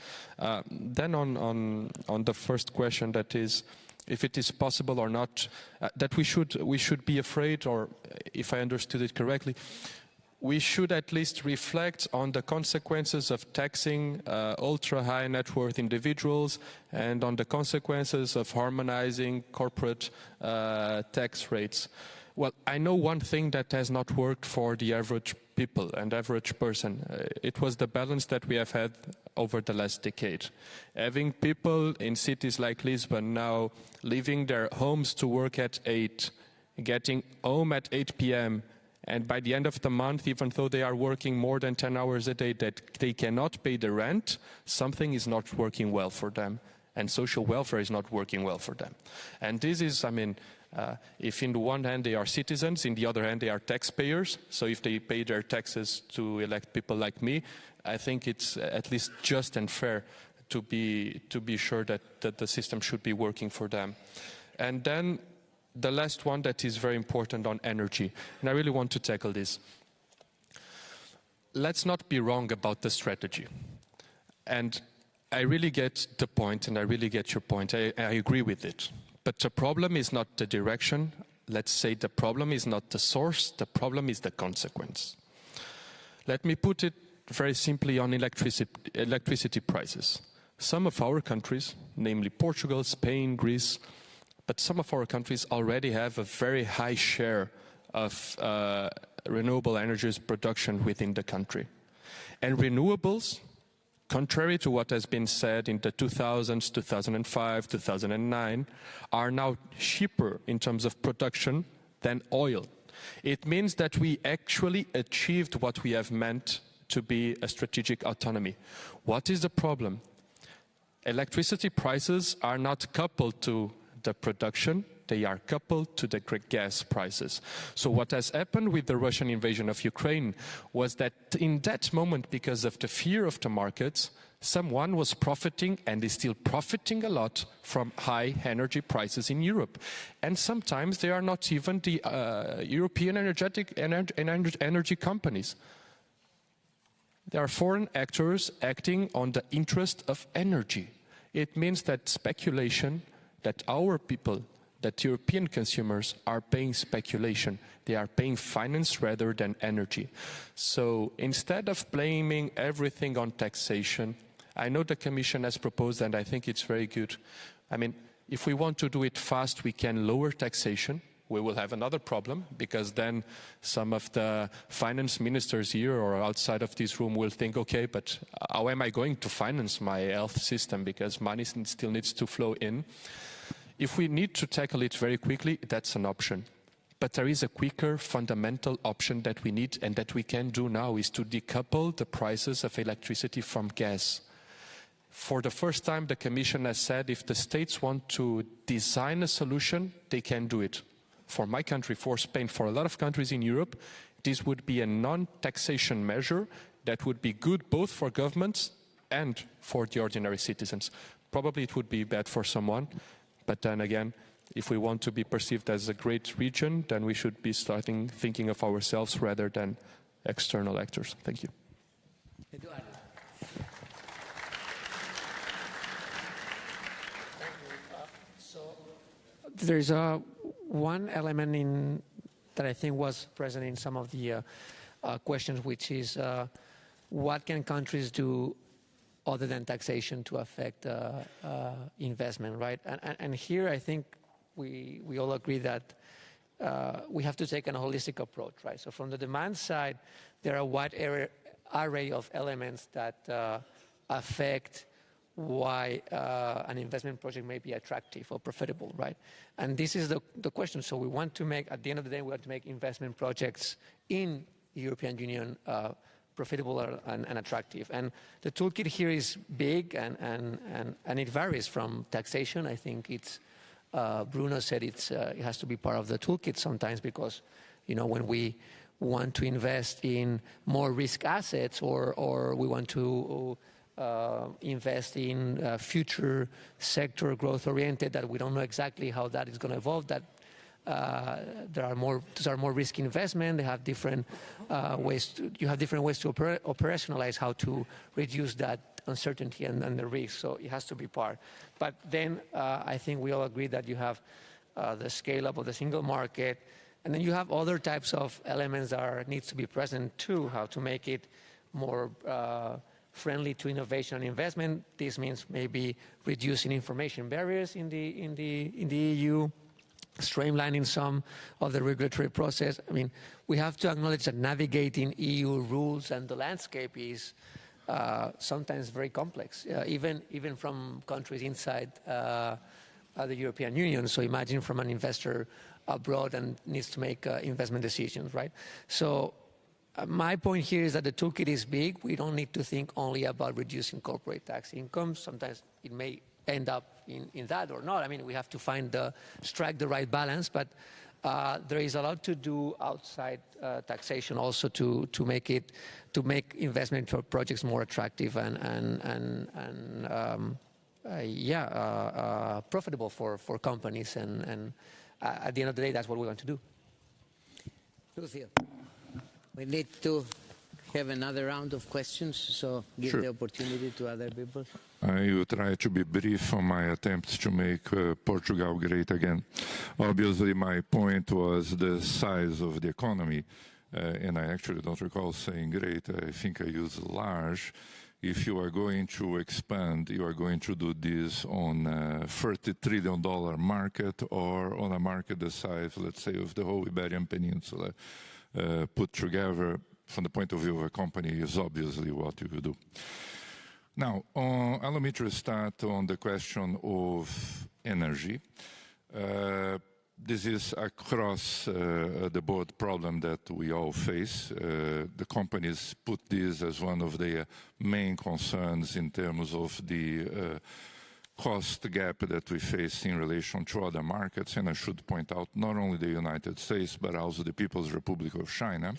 Then on the first question, that is, if it is possible or not, that we should be afraid, or if I understood it correctly, we should at least reflect on the consequences of taxing ultra-high net worth individuals and on the consequences of harmonizing corporate tax rates. Well, I know one thing that has not worked for the average people and average person. It was the balance that we have had over the last decade. Having people in cities like Lisbon now leaving their homes to work at 8, getting home at 8 p.m., and by the end of the month, even though they are working more than 10 hours a day, that they cannot pay the rent, something is not working well for them, and social welfare is not working well for them. And this is, I mean, if in the one hand they are citizens, in the other hand they are taxpayers, so if they pay their taxes to elect people like me, I think it's at least just and fair to be sure that the system should be working for them. And then the last one that is very important on energy, and I really want to tackle this. Let's not be wrong about the strategy. And I really get the point, and I really get your point. I agree with it. But the problem is not the direction. Let's say the problem is not the source. The problem is the consequence. Let me put it very simply on electricity prices. Some of our countries, namely Portugal, Spain, Greece, but some of our countries already have a very high share of renewable energies production within the country. And renewables, contrary to what has been said in the 2000s, 2005, 2009, are now cheaper in terms of production than oil. It means that we actually achieved what we have meant to be a strategic autonomy. What is the problem? Electricity prices are not coupled to the production, they are coupled to the gas prices. So what has happened with the Russian invasion of Ukraine was that in that moment, because of the fear of the markets, someone was profiting and is still profiting a lot from high energy prices in Europe. And sometimes they are not even the European energy companies. There are foreign actors acting on the interest of energy. It means that speculation, that our people, that European consumers are paying speculation. They are paying finance rather than energy. So instead of blaming everything on taxation, I know the Commission has proposed, and I think it's very good. I mean, if we want to do it fast, we can lower taxation. We will have another problem, because then some of the finance ministers here or outside of this room will think, okay, but how am I going to finance my health system, because money still needs to flow in. If we need to tackle it very quickly, that's an option. But there is a quicker, fundamental option that we need and that we can do now, is to decouple the prices of electricity from gas. For the first time, the Commission has said if the states want to design a solution, they can do it. For my country, for Spain, for a lot of countries in Europe, this would be a non-taxation measure that would be good both for governments and for the ordinary citizens. Probably it would be bad for someone, but then again, if we want to be perceived as a great region, then we should be starting thinking of ourselves rather than external actors. Thank you. Eduardo. There's one element that I think was present in some of the questions, which is what can countries do other than taxation to affect investment, right? And here I think we all agree that we have to take a holistic approach, right? So from the demand side, there are a wide array of elements that affect why an investment project may be attractive or profitable, right? And this is the question. So we want to make, at the end of the day, we want to make investment projects in the European Union profitable and attractive. And the toolkit here is big and it varies from taxation. I think it's, Bruno said it has to be part of the toolkit sometimes because, you know, when we want to invest in more risk assets or we want to invest in future sector growth oriented that we don't know exactly how that is going to evolve, that those are more risky investment. They have different ways you have different ways to operationalize how to reduce that uncertainty and the risk. So it has to be part. But then I think we all agree that you have the scale up of the single market, and then you have other types of elements that needs to be present too, how to make it more friendly to innovation and investment. This means maybe reducing information barriers in the EU, streamlining some of the regulatory process. I mean, we have to acknowledge that navigating EU rules and the landscape is sometimes very complex, even from countries inside the European Union. So imagine from an investor abroad and needs to make investment decisions, right? So my point here is that the toolkit is big. We don't need to think only about reducing corporate tax income. Sometimes it may end up in that or not. I mean, we have to strike the right balance, but there is a lot to do outside taxation also to make investment projects more attractive and profitable for companies. And at the end of the day, that's what we want to do. Lucio, we need to have another round of questions, so give the opportunity to other people. I will try to be brief on my attempts to make Portugal great again. Obviously, my point was the size of the economy, and I actually don't recall saying great. I think I used large. If you are going to expand, you are going to do this on a $30 trillion market or on a market the size, let's say, of the whole Iberian Peninsula put together. From the point of view of a company, is obviously what you will do. Now, allow me to start on the question of energy. This is across the board problem that we all face. The companies put this as one of their main concerns in terms of the cost gap that we face in relation to other markets. And I should point out not only the United States, but also the People's Republic of China.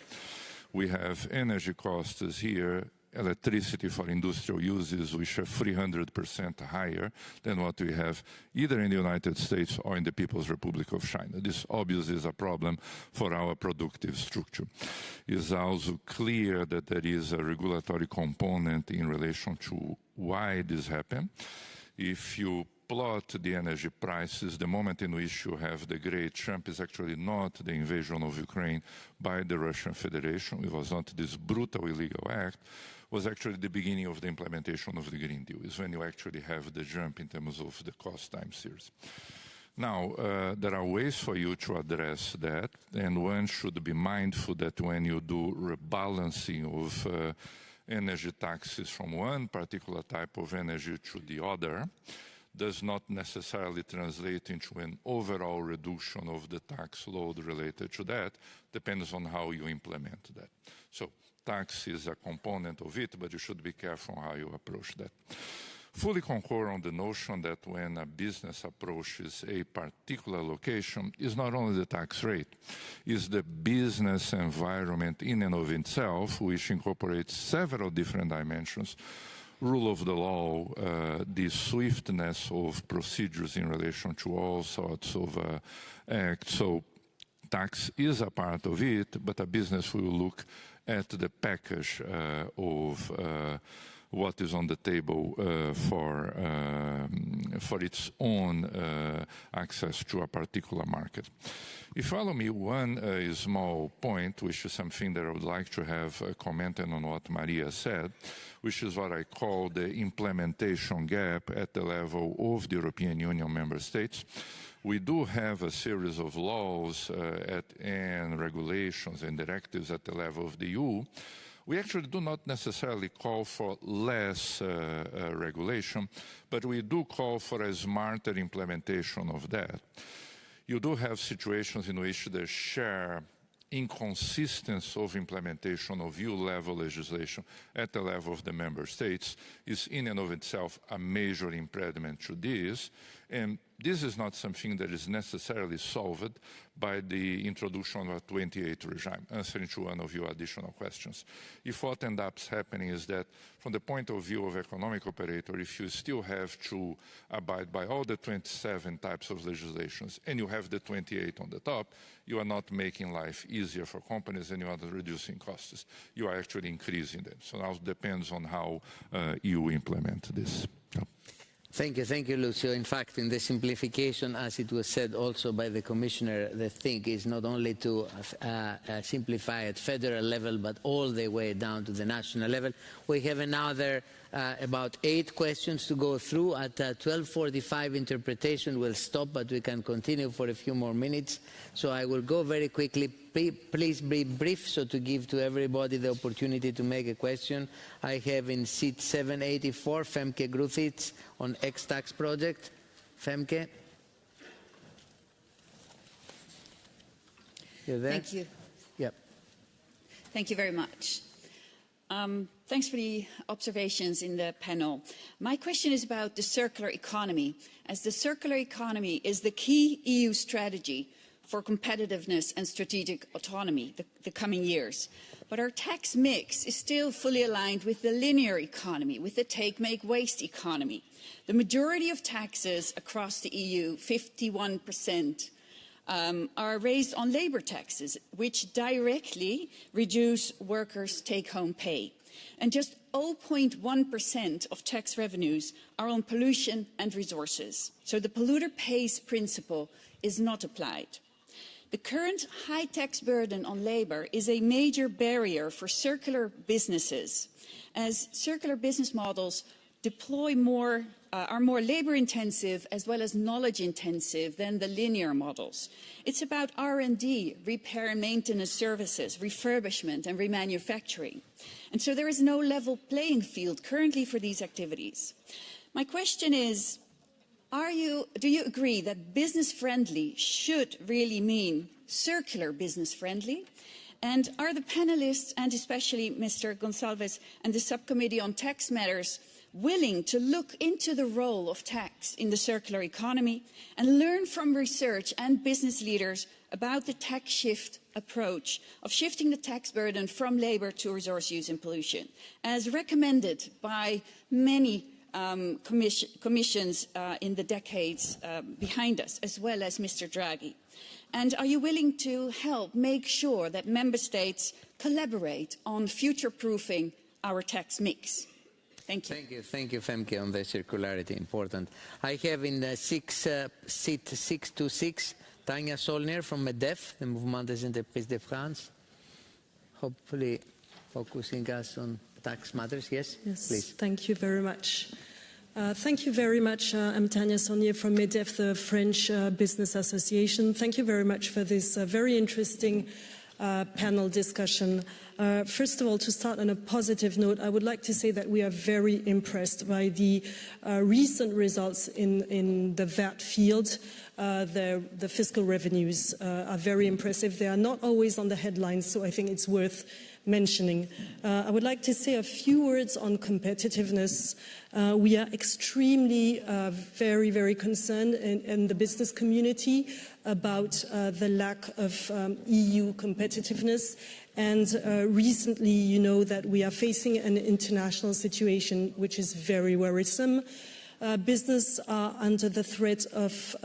We have energy costs here, electricity for industrial uses, which are 300% higher than what we have either in the United States or in the People's Republic of China. This obviously is a problem for our productive structure. It is also clear that there is a regulatory component in relation to why this happened. If you plot the energy prices, the moment in which you have the Great Trump is actually not the invasion of Ukraine by the Russian Federation. It was not this brutal illegal act. It was actually the beginning of the implementation of the Green Deal. It's when you actually have the jump in terms of the cost time series. Now, there are ways for you to address that, and one should be mindful that when you do rebalancing of energy taxes from one particular type of energy to the other, does not necessarily translate into an overall reduction of the tax load related to that. Depends on how you implement that. So tax is a component of it, but you should be careful how you approach that. Fully concur on the notion that when a business approaches a particular location, is not only the tax rate, is the business environment in and of itself, which incorporates several different dimensions. Rule of the law, the swiftness of procedures in relation to all sorts of acts. So tax is a part of it, but a business will look at the package of what is on the table for its own access to a particular market. If you allow me one small point, which is something that I would like to have commented on what Maria said, which is what I call the implementation gap at the level of the European Union member states. We do have a series of laws and regulations and directives at the level of the EU. We actually do not necessarily call for less regulation, but we do call for a smarter implementation of that. You do have situations in which the sheer inconsistency of implementation of EU-level legislation at the level of the member states is in and of itself a major impediment to this. And this is not something that is necessarily solved by the introduction of a 28 regime, answering to one of your additional questions. If what ends up happening is that from the point of view of economic operator, if you still have to abide by all the 27 types of legislations and you have the 28 on the top, you are not making life easier for companies and you are not reducing costs. You are actually increasing them. So now it depends on how you implement this. Yeah. Thank you, Lucio. In fact, in the simplification, as it was said also by the Commissioner, the thing is not only to simplify at federal level, but all the way down to the national level. We have another about 8 questions to go through. At 12:45, interpretation will stop, but we can continue for a few more minutes. So I will go very quickly. Please be brief, so to give to everybody the opportunity to make a question. I have in seat 784, Femke Gruzic on X-Tax project. Femke. You there? Thank you. Yep. Thank you very much. Thanks for the observations in the panel. My question is about the circular economy, as the circular economy is the key EU strategy for competitiveness and strategic autonomy the coming years. But our tax mix is still fully aligned with the linear economy, with the take-make-waste economy. The majority of taxes across the EU, 51%, are raised on labour taxes, which directly reduce workers' take-home pay. And just 0.1% of tax revenues are on pollution and resources. So the polluter pays principle is not applied. The current high tax burden on labour is a major barrier for circular businesses, as circular business models are more labour-intensive as well as knowledge-intensive than the linear models. It's about R&D, repair and maintenance services, refurbishment and remanufacturing. And so there is no level playing field currently for these activities. My question is, do you agree that business-friendly should really mean circular business-friendly? And are the panelists, and especially Mr. Gonçalves and the Subcommittee on Tax Matters, willing to look into the role of tax in the circular economy and learn from research and business leaders about the tax shift approach of shifting the tax burden from labour to resource use and pollution, as recommended by many commissions in the decades behind us, as well as Mr. Draghi? And are you willing to help make sure that member states collaborate on future-proofing our tax mix? Thank you. Thank you, Femke, on the circularity, important. I have in the seat 626, Tanya Solner from MEDEF, the Mouvement des Entreprises de France. Hopefully focusing us on tax matters. Yes, please. Thank you very much. Thank you very much. I'm Tanya Solnier from MEDEF, the French Business Association. Thank you very much for this very interesting panel discussion. First of all, to start on a positive note, I would like to say that we are very impressed by the recent results in the VAT field. The fiscal revenues are very impressive. They are not always on the headlines, so I think it's worth mentioning. I would like to say a few words on competitiveness. We are extremely very, very concerned in the business community about the lack of EU competitiveness. And recently, you know that we are facing an international situation which is very worrisome. Business are under the threat of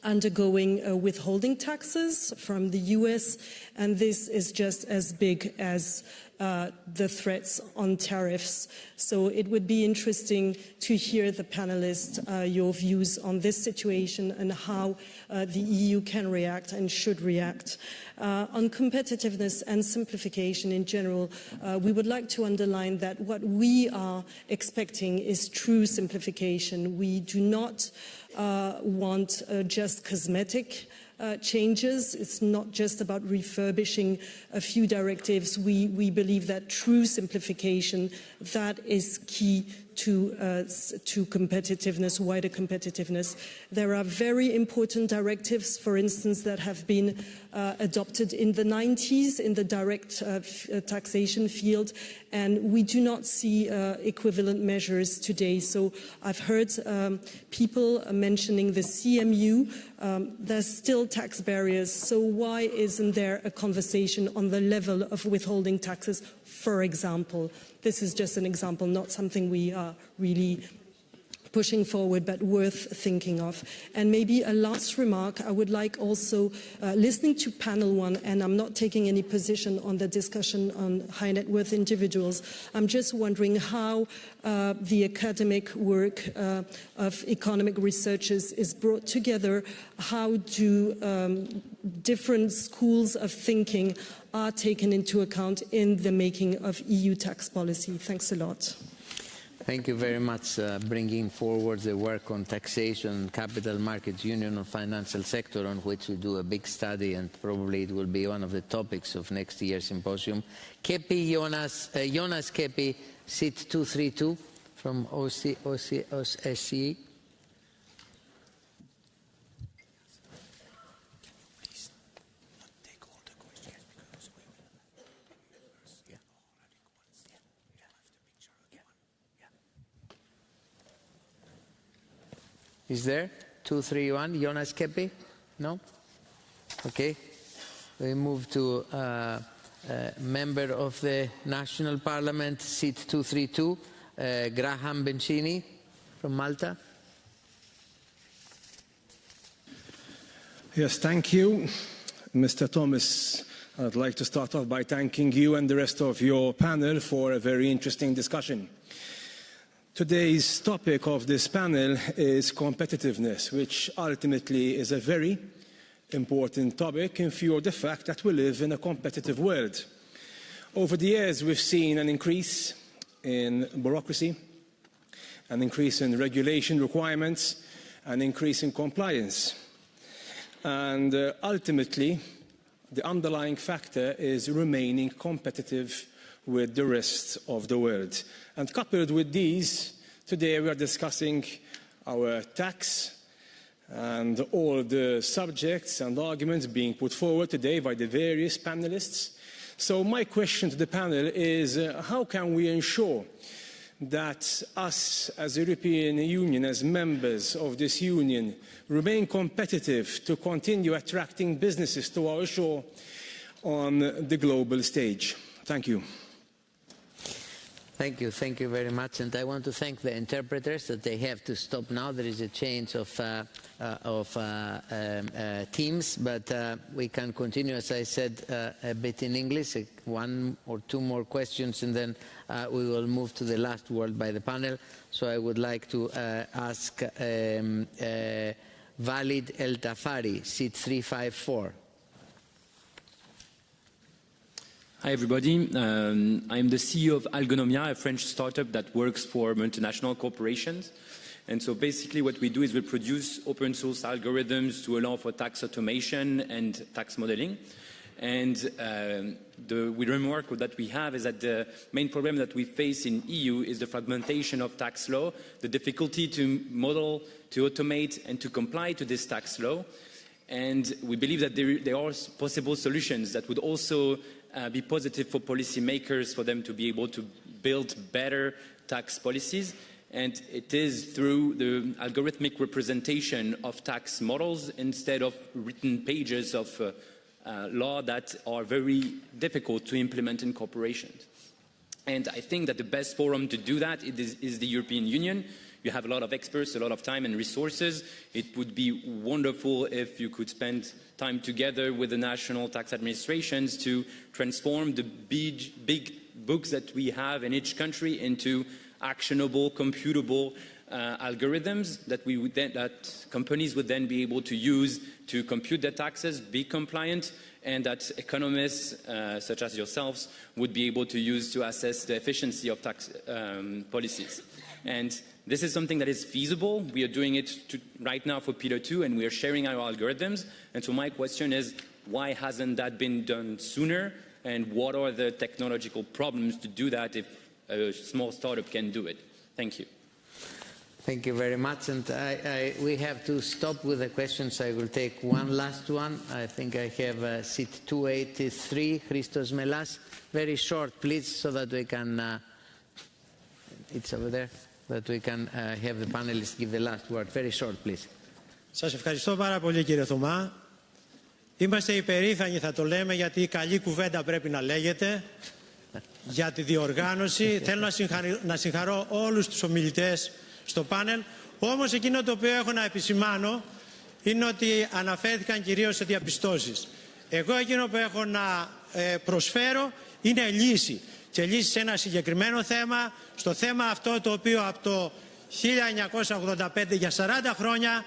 undergoing withholding taxes from the US, and this is just as big as the threats on tariffs. So it would be interesting to hear the panelists, your views on this situation and how the EU can react and should react. On competitiveness and simplification in general, we would like to underline that what we are expecting is true simplification. We do not want just cosmetic changes. It's not just about refurbishing a few directives. We believe that true simplification, that is key to competitiveness, wider competitiveness. There are very important directives, for instance, that have been adopted in the 90s in the direct taxation field, and we do not see equivalent measures today. So I've heard people mentioning the CMU. There's still tax barriers, so why isn't there a conversation on the level of withholding taxes, for example? This is just an example, not something we are really pushing forward, but worth thinking of. And maybe a last remark, I would like also, listening to panel one, and I'm not taking any position on the discussion on high net worth individuals, I'm just wondering how the academic work of economic researchers is brought together, how do different schools of thinking are taken into account in the making of EU tax policy. Thanks a lot. Thank you very much bringing forward the work on taxation, capital markets union and financial sector, on which we do a big study, and probably it will be one of the topics of next year's symposium. Kepi Jonas Kepi, seat 232 from OSCE. is there? 231, Jonas Kepi? No? Okay. We move to member of the National Parliament, seat 232, Graham Bencini from Malta. Yes, thank you. Mr. Thomas, I'd like to start off by thanking you and the rest of your panel for a very interesting discussion. Today's topic of this panel is competitiveness, which ultimately is a very important topic in view of the fact that we live in a competitive world. Over the years, we've seen an increase in bureaucracy, an increase in regulation requirements, an increase in compliance. And ultimately, the underlying factor is remaining competitive with the rest of the world. And coupled with these, today we are discussing our tax and all the subjects and arguments being put forward today by the various panelists. So my question to the panel is, how can we ensure that us as the European Union, as members of this union, remain competitive to continue attracting businesses to our shore on the global stage? Thank you. Thank you very much, and I want to thank the interpreters that they have to stop now. There is a change of teams, but we can continue, as I said, a bit in English, one or two more questions, and then we will move to the last word by the panel. So I would like to ask Valid El Tafari, seat 354. Hi everybody, I'm the CEO of Algonomia, a French startup that works for multinational corporations. And so basically what we do is we produce open source algorithms to allow for tax automation and tax modeling. And the remark that we have is that the main problem that we face in EU is the fragmentation of tax law, the difficulty to model, to automate and to comply to this tax law. And we believe that there are possible solutions that would also be positive for policymakers, for them to be able to build better tax policies. And it is through the algorithmic representation of tax models instead of written pages of law that are very difficult to implement in corporations. And I think that the best forum to do that is the European Union. You have a lot of experts, a lot of time and resources. It would be wonderful if you could spend time together with the national tax administrations to transform the big books that we have in each country into actionable, computable algorithms that companies would then be able to use to compute their taxes, be compliant, and that economists such as yourselves would be able to use to assess the efficiency of tax policies. And this is something that is feasible. We are doing it right now for Pillar 2, and we are sharing our algorithms. And so my question is, why hasn't that been done sooner? And what are the technological problems to do that if a small startup can do it? Thank you. Thank you very much. And we have to stop with the questions. I will take one last one. I think I have seat 283, Christos Melas. Very short, please, so that we can... it's over there. That we can have the panelists give the last word. Very short, please. Σας ευχαριστώ πάρα πολύ κύριε Θωμά. Είμαστε υπερήφανοι, θα το λέμε, γιατί καλή κουβέντα πρέπει να λέγεται για τη διοργάνωση. Θέλω να συγχαρώ όλους τους ομιλητές στο πάνελ. Όμως εκείνο το οποίο έχω να επισημάνω είναι ότι αναφέρθηκαν κυρίως σε διαπιστώσεις. Εγώ εκείνο που έχω να προσφέρω είναι λύση. Και λύση σε ένα συγκεκριμένο θέμα, στο θέμα αυτό το οποίο από το 1985 για 40 χρόνια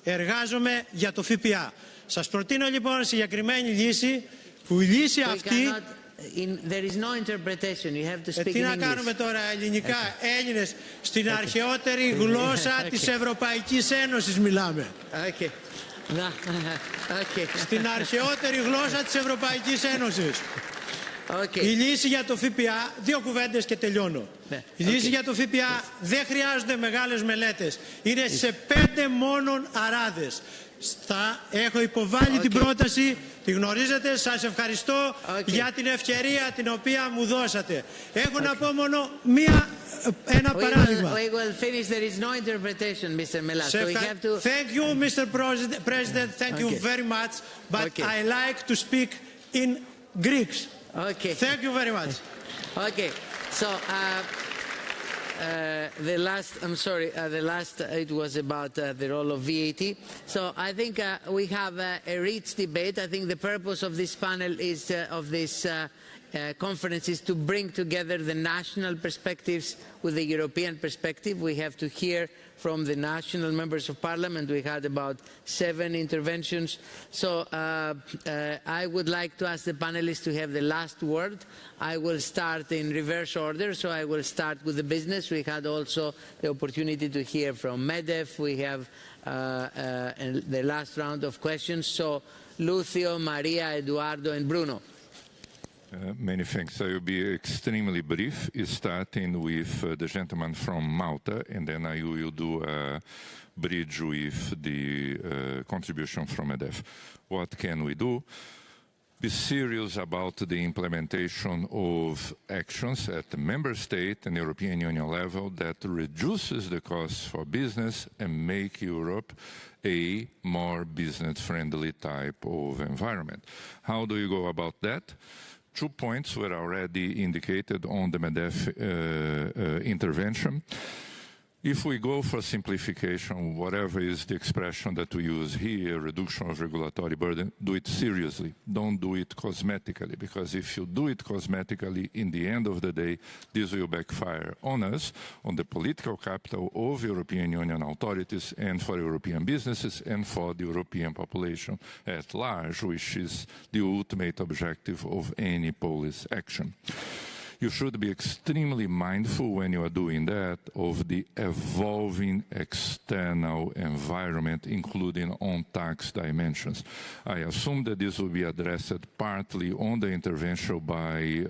εργάζομαι για το ΦΠΑ. Σας προτείνω λοιπόν συγκεκριμένη λύση, που η λύση αυτή... There is no interpretation. You have to speak in English. Τι να κάνουμε τώρα, ελληνικά, Έλληνες, στην αρχαιότερη γλώσσα της Ευρωπαϊκής Ένωσης μιλάμε. Στην αρχαιότερη γλώσσα της Ευρωπαϊκής Ένωσης. Η λύση για το ΦΠΑ, δύο κουβέντες και τελειώνω. Η λύση για το ΦΠΑ δεν χρειάζονται μεγάλες μελέτες. Είναι σε 5 μόνον αράδες. Έχω υποβάλει την πρόταση, τη γνωρίζετε, σας ευχαριστώ για την ευκαιρία την οποία μου δώσατε. Έχω να πω μόνο μία ένα παράδειγμα. We will finish. There is no interpretation, Mr. Melas. So we have to... Thank you, Mr. President. Thank you very much. But I like to speak in Greek. Okay. Thank you very much. Okay. So the last, I'm sorry, the last it was about the role of VAT. So I think we have a rich debate. I think the purpose of this panel is of this conference is to bring together the national perspectives with the European perspective. We have to hear from the national members of parliament. We had about 7 interventions. So I would like to ask the panelists to have the last word. I will start in reverse order. So I will start with the business. We had also the opportunity to hear from MEDEF. We have the last round of questions. So Lucio, Maria, Eduardo, and Bruno. Many thanks. I will be extremely brief, starting with the gentleman from Malta, and then I will do a bridge with the contribution from EDF. What can we do? Be serious about the implementation of actions at the member state and European Union level that reduces the costs for business and make Europe a more business-friendly type of environment. How do you go about that? 2 points were already indicated on the MEDEF intervention. If we go for simplification, whatever is the expression that we use here, reduction of regulatory burden, do it seriously. Don't do it cosmetically, because if you do it cosmetically, in the end of the day, this will backfire on us, on the political capital of European Union authorities and for European businesses and for the European population at large, which is the ultimate objective of any policy action. You should be extremely mindful when you are doing that of the evolving external environment, including on tax dimensions. I assume that this will be addressed partly on the intervention by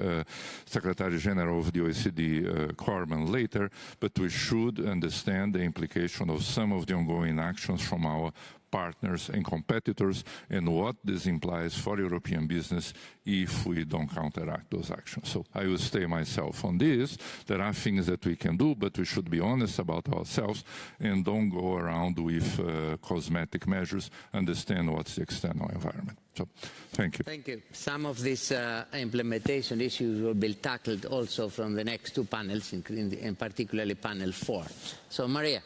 Secretary General of the OECD, Corman, later, but we should understand the implication of some of the ongoing actions from our partners and competitors, and what this implies for European business if we don't counteract those actions. So I will stay myself on this. There are things that we can do, but we should be honest about ourselves and don't go around with cosmetic measures, understand what's the external environment. So thank you. Thank you. Some of these implementation issues will be tackled also from the next 2 panels, in particularly panel 4. So Maria.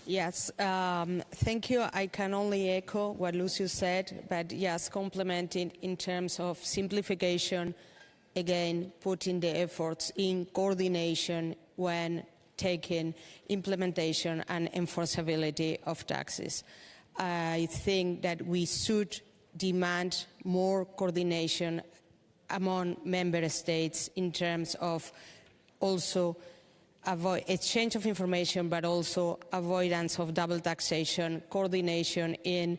Yes, thank you. I can only echo what Lucio said, but yes, complementing in terms of simplification, again, putting the efforts in coordination when taking implementation and enforceability of taxes. I think that we should demand more coordination among member states in terms of also avoid exchange of information, but also avoidance of double taxation, coordination in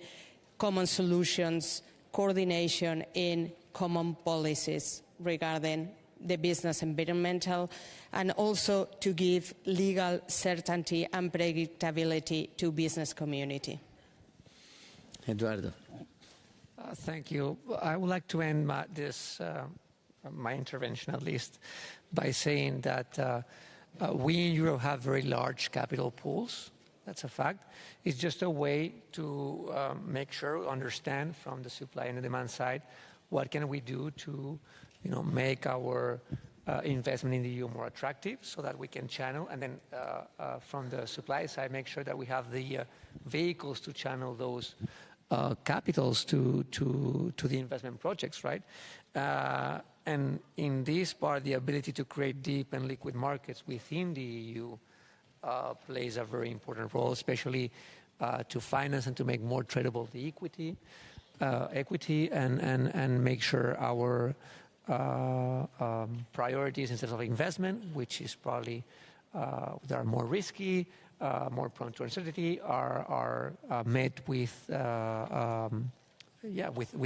common solutions, coordination in common policies regarding the business environmental, and also to give legal certainty and predictability to business community. Eduardo. Thank you. I would like to end my intervention at least by saying that we in Europe have very large capital pools. That's a fact. It's just a way to make sure, understand from the supply and the demand side, what can we do to, make our investment in the EU more attractive so that we can channel, and then from the supply side, make sure that we have the vehicles to channel those capitals to the investment projects, right? And in this part, the ability to create deep and liquid markets within the EU plays a very important role, especially to finance and to make more tradable the equity and make sure our priorities in terms of investment, which is probably that are more risky, more prone to uncertainty, are met with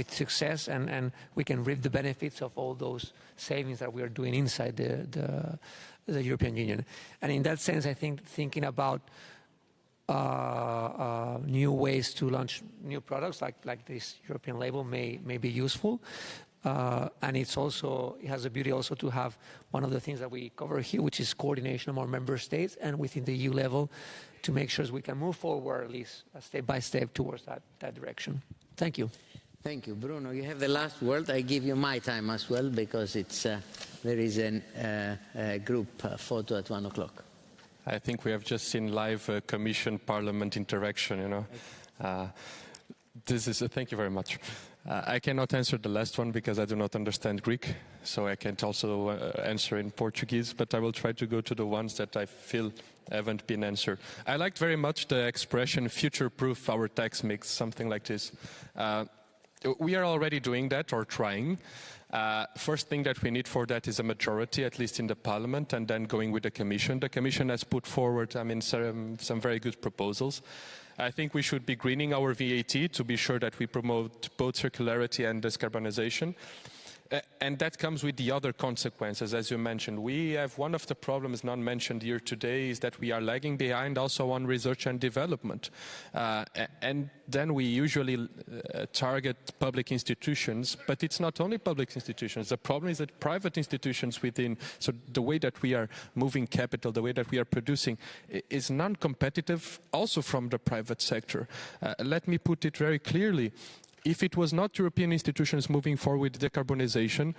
success, and we can reap the benefits of all those savings that we are doing inside the European Union. And in that sense, I think thinking about new ways to launch new products like this European label may be useful. And it has the beauty also to have one of the things that we cover here, which is coordination among member states and within the EU level to make sure we can move forward at least step by step towards that direction. Thank you. Thank you. Bruno, you have the last word. I give you my time as well because it's, there is a group photo at 1 o'clock. I think we have just seen live Commission-Parliament interaction, you know. Thank you very much. I cannot answer the last one because I do not understand Greek, so I can't also answer in Portuguese, but I will try to go to the ones that I feel haven't been answered. I liked very much the expression future-proof our tax mix, something like this. We are already doing that or trying. First thing that we need for that is a majority, at least in the Parliament, and then going with the Commission. The Commission has put forward, some very good proposals. I think we should be greening our VAT to be sure that we promote both circularity and decarbonization. And that comes with the other consequences, as you mentioned. We have one of the problems not mentioned here today is that we are lagging behind also on research and development. And then we usually target public institutions, but it's not only public institutions. The problem is that private institutions within, so the way that we are moving capital, the way that we are producing is non-competitive also from the private sector. Let me put it very clearly. If it was not European institutions moving forward with decarbonization,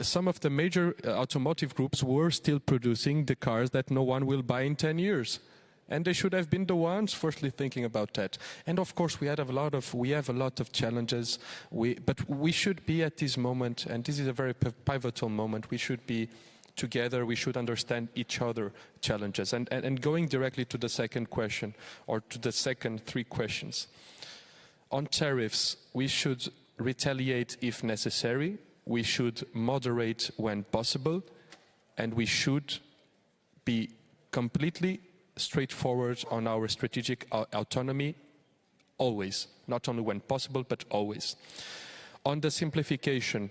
some of the major automotive groups were still producing the cars that no one will buy in 10 years. And they should have been the ones firstly thinking about that. And of course we have a lot of challenges, but we should be at this moment, and this is a very pivotal moment, we should be together, we should understand each other's challenges. And going directly to the second question, or to the second three questions. On tariffs, we should retaliate if necessary, we should moderate when possible, and we should be completely straightforward on our strategic autonomy always, not only when possible, but always. On the simplification,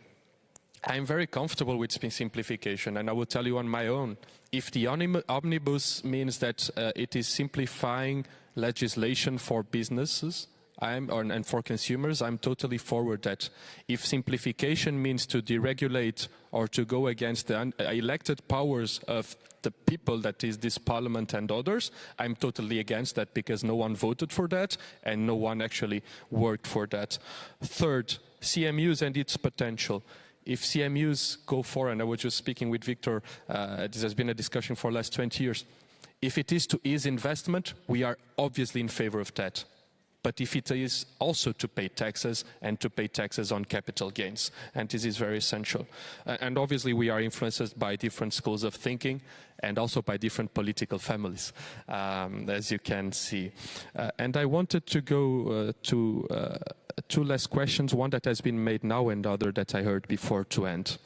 I'm very comfortable with simplification, and I will tell you on my own. If the omnibus means that it is simplifying legislation for businesses, and for consumers, I'm totally forward that. If simplification means to deregulate or to go against the elected powers of the people, that is this parliament and others, I'm totally against that because no one voted for that and no one actually worked for that. Third, CMUs and its potential. If CMUs go for, and I was just speaking with Victor, this has been a discussion for the last 20 years. If it is to ease investment, we are obviously in favor of that. But if it is also to pay taxes and to pay taxes on capital gains, and this is very essential. And obviously we are influenced by different schools of thinking and also by different political families, as you can see. And I wanted to go to two last questions, one that has been made now and the other that I heard before to end.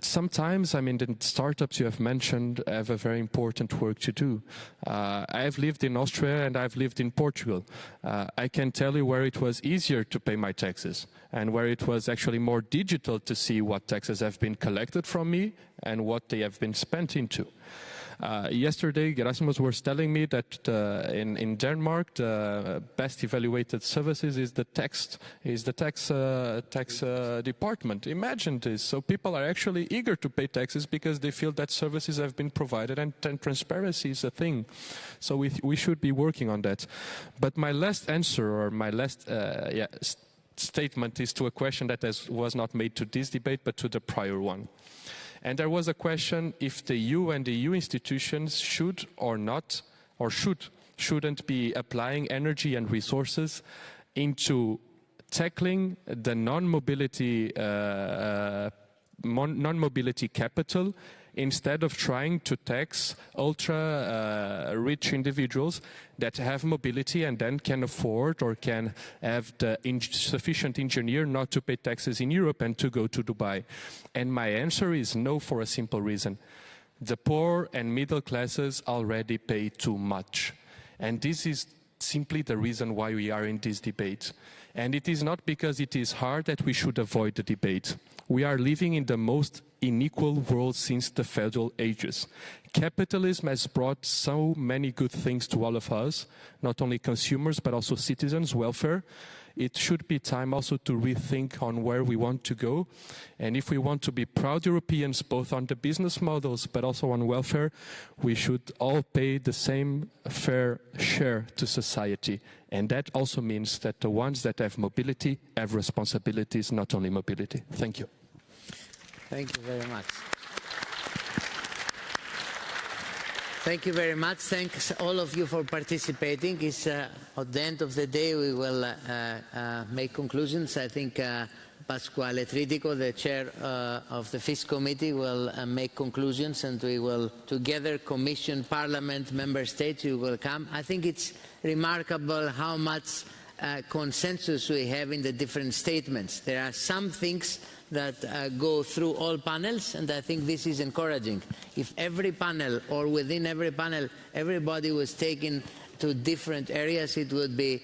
Sometimes, the startups you have mentioned have a very important work to do. I have lived in Austria and I've lived in Portugal. I can tell you where it was easier to pay my taxes and where it was actually more digital to see what taxes have been collected from me and what they have been spent into. Yesterday, Gerassimos was telling me that in Denmark, the best evaluated services is the tax department. Imagine this. So people are actually eager to pay taxes because they feel that services have been provided and transparency is a thing. So we should be working on that. But my last answer, or my last statement, is to a question that was not made to this debate, but to the prior one. And there was a question if the EU and the EU institutions should or not, or shouldn't be applying energy and resources into tackling the non-mobility capital instead of trying to tax ultra-rich individuals that have mobility and then can afford or can have the sufficient engineer not to pay taxes in Europe and to go to Dubai. And my answer is no, for a simple reason. The poor and middle classes already pay too much. And this is simply the reason why we are in this debate. And it is not because it is hard that we should avoid the debate. We are living in the most unequal world since the Feudal Ages. Capitalism has brought so many good things to all of us, not only consumers, but also citizens, welfare. It should be time also to rethink on where we want to go. And if we want to be proud Europeans, both on the business models, but also on welfare, we should all pay the same fair share to society. And that also means that the ones that have mobility have responsibilities, not only mobility. Thank you. Thank you very much. Thank you very much. Thanks all of you for participating. It's, at the end of the day, we will make conclusions. I think Pasquale Tritico, the chair of the Fisc Committee, will make conclusions, and we will together, Commission, Parliament, Member States, we will come. I think it's remarkable how much consensus we have in the different statements. There are some things that go through all panels, and I think this is encouraging. If every panel, or within every panel, everybody was taken to different areas, it would be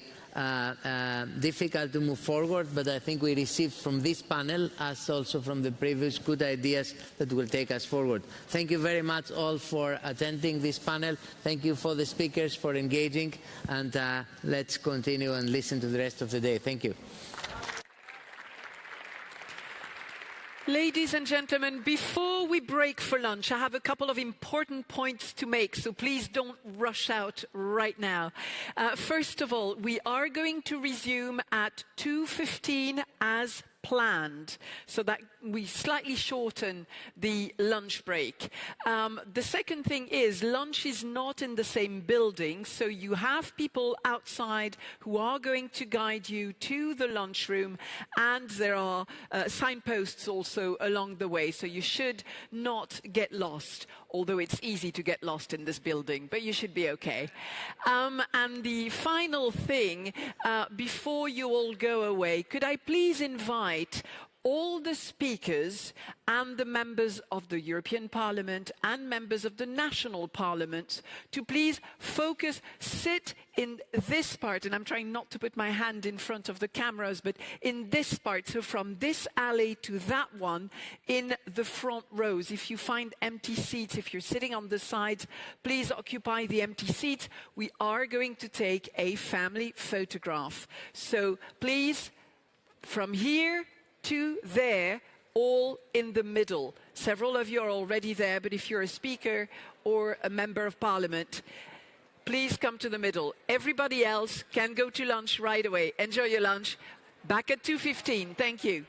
difficult to move forward, but I think we received from this panel, as also from the previous, good ideas that will take us forward. Thank you very much all for attending this panel. Thank you for the speakers for engaging, and let's continue and listen to the rest of the day. Thank you. Ladies and gentlemen, before we break for lunch, I have a couple of important points to make, so please don't rush out right now. First of all, we are going to resume at 2:15 as planned, so that we slightly shorten the lunch break. The second thing is, lunch is not in the same building, so you have people outside who are going to guide you to the lunchroom, and there are signposts also along the way, so you should not get lost, although it's easy to get lost in this building, but you should be okay. And the final thing, before you all go away, could I please invite all the speakers and the members of the European Parliament and members of the national parliaments to please focus, sit in this part, and I'm trying not to put my hand in front of the cameras, but in this part, so from this alley to that one, in the front rows. If you find empty seats, if you're sitting on the sides, please occupy the empty seats. We are going to take a family photograph. So please, from here to there, all in the middle. Several of you are already there, but if you're a speaker or a member of parliament, please come to the middle. Everybody else can go to lunch right away. Enjoy your lunch. Back at 2:15. Thank you.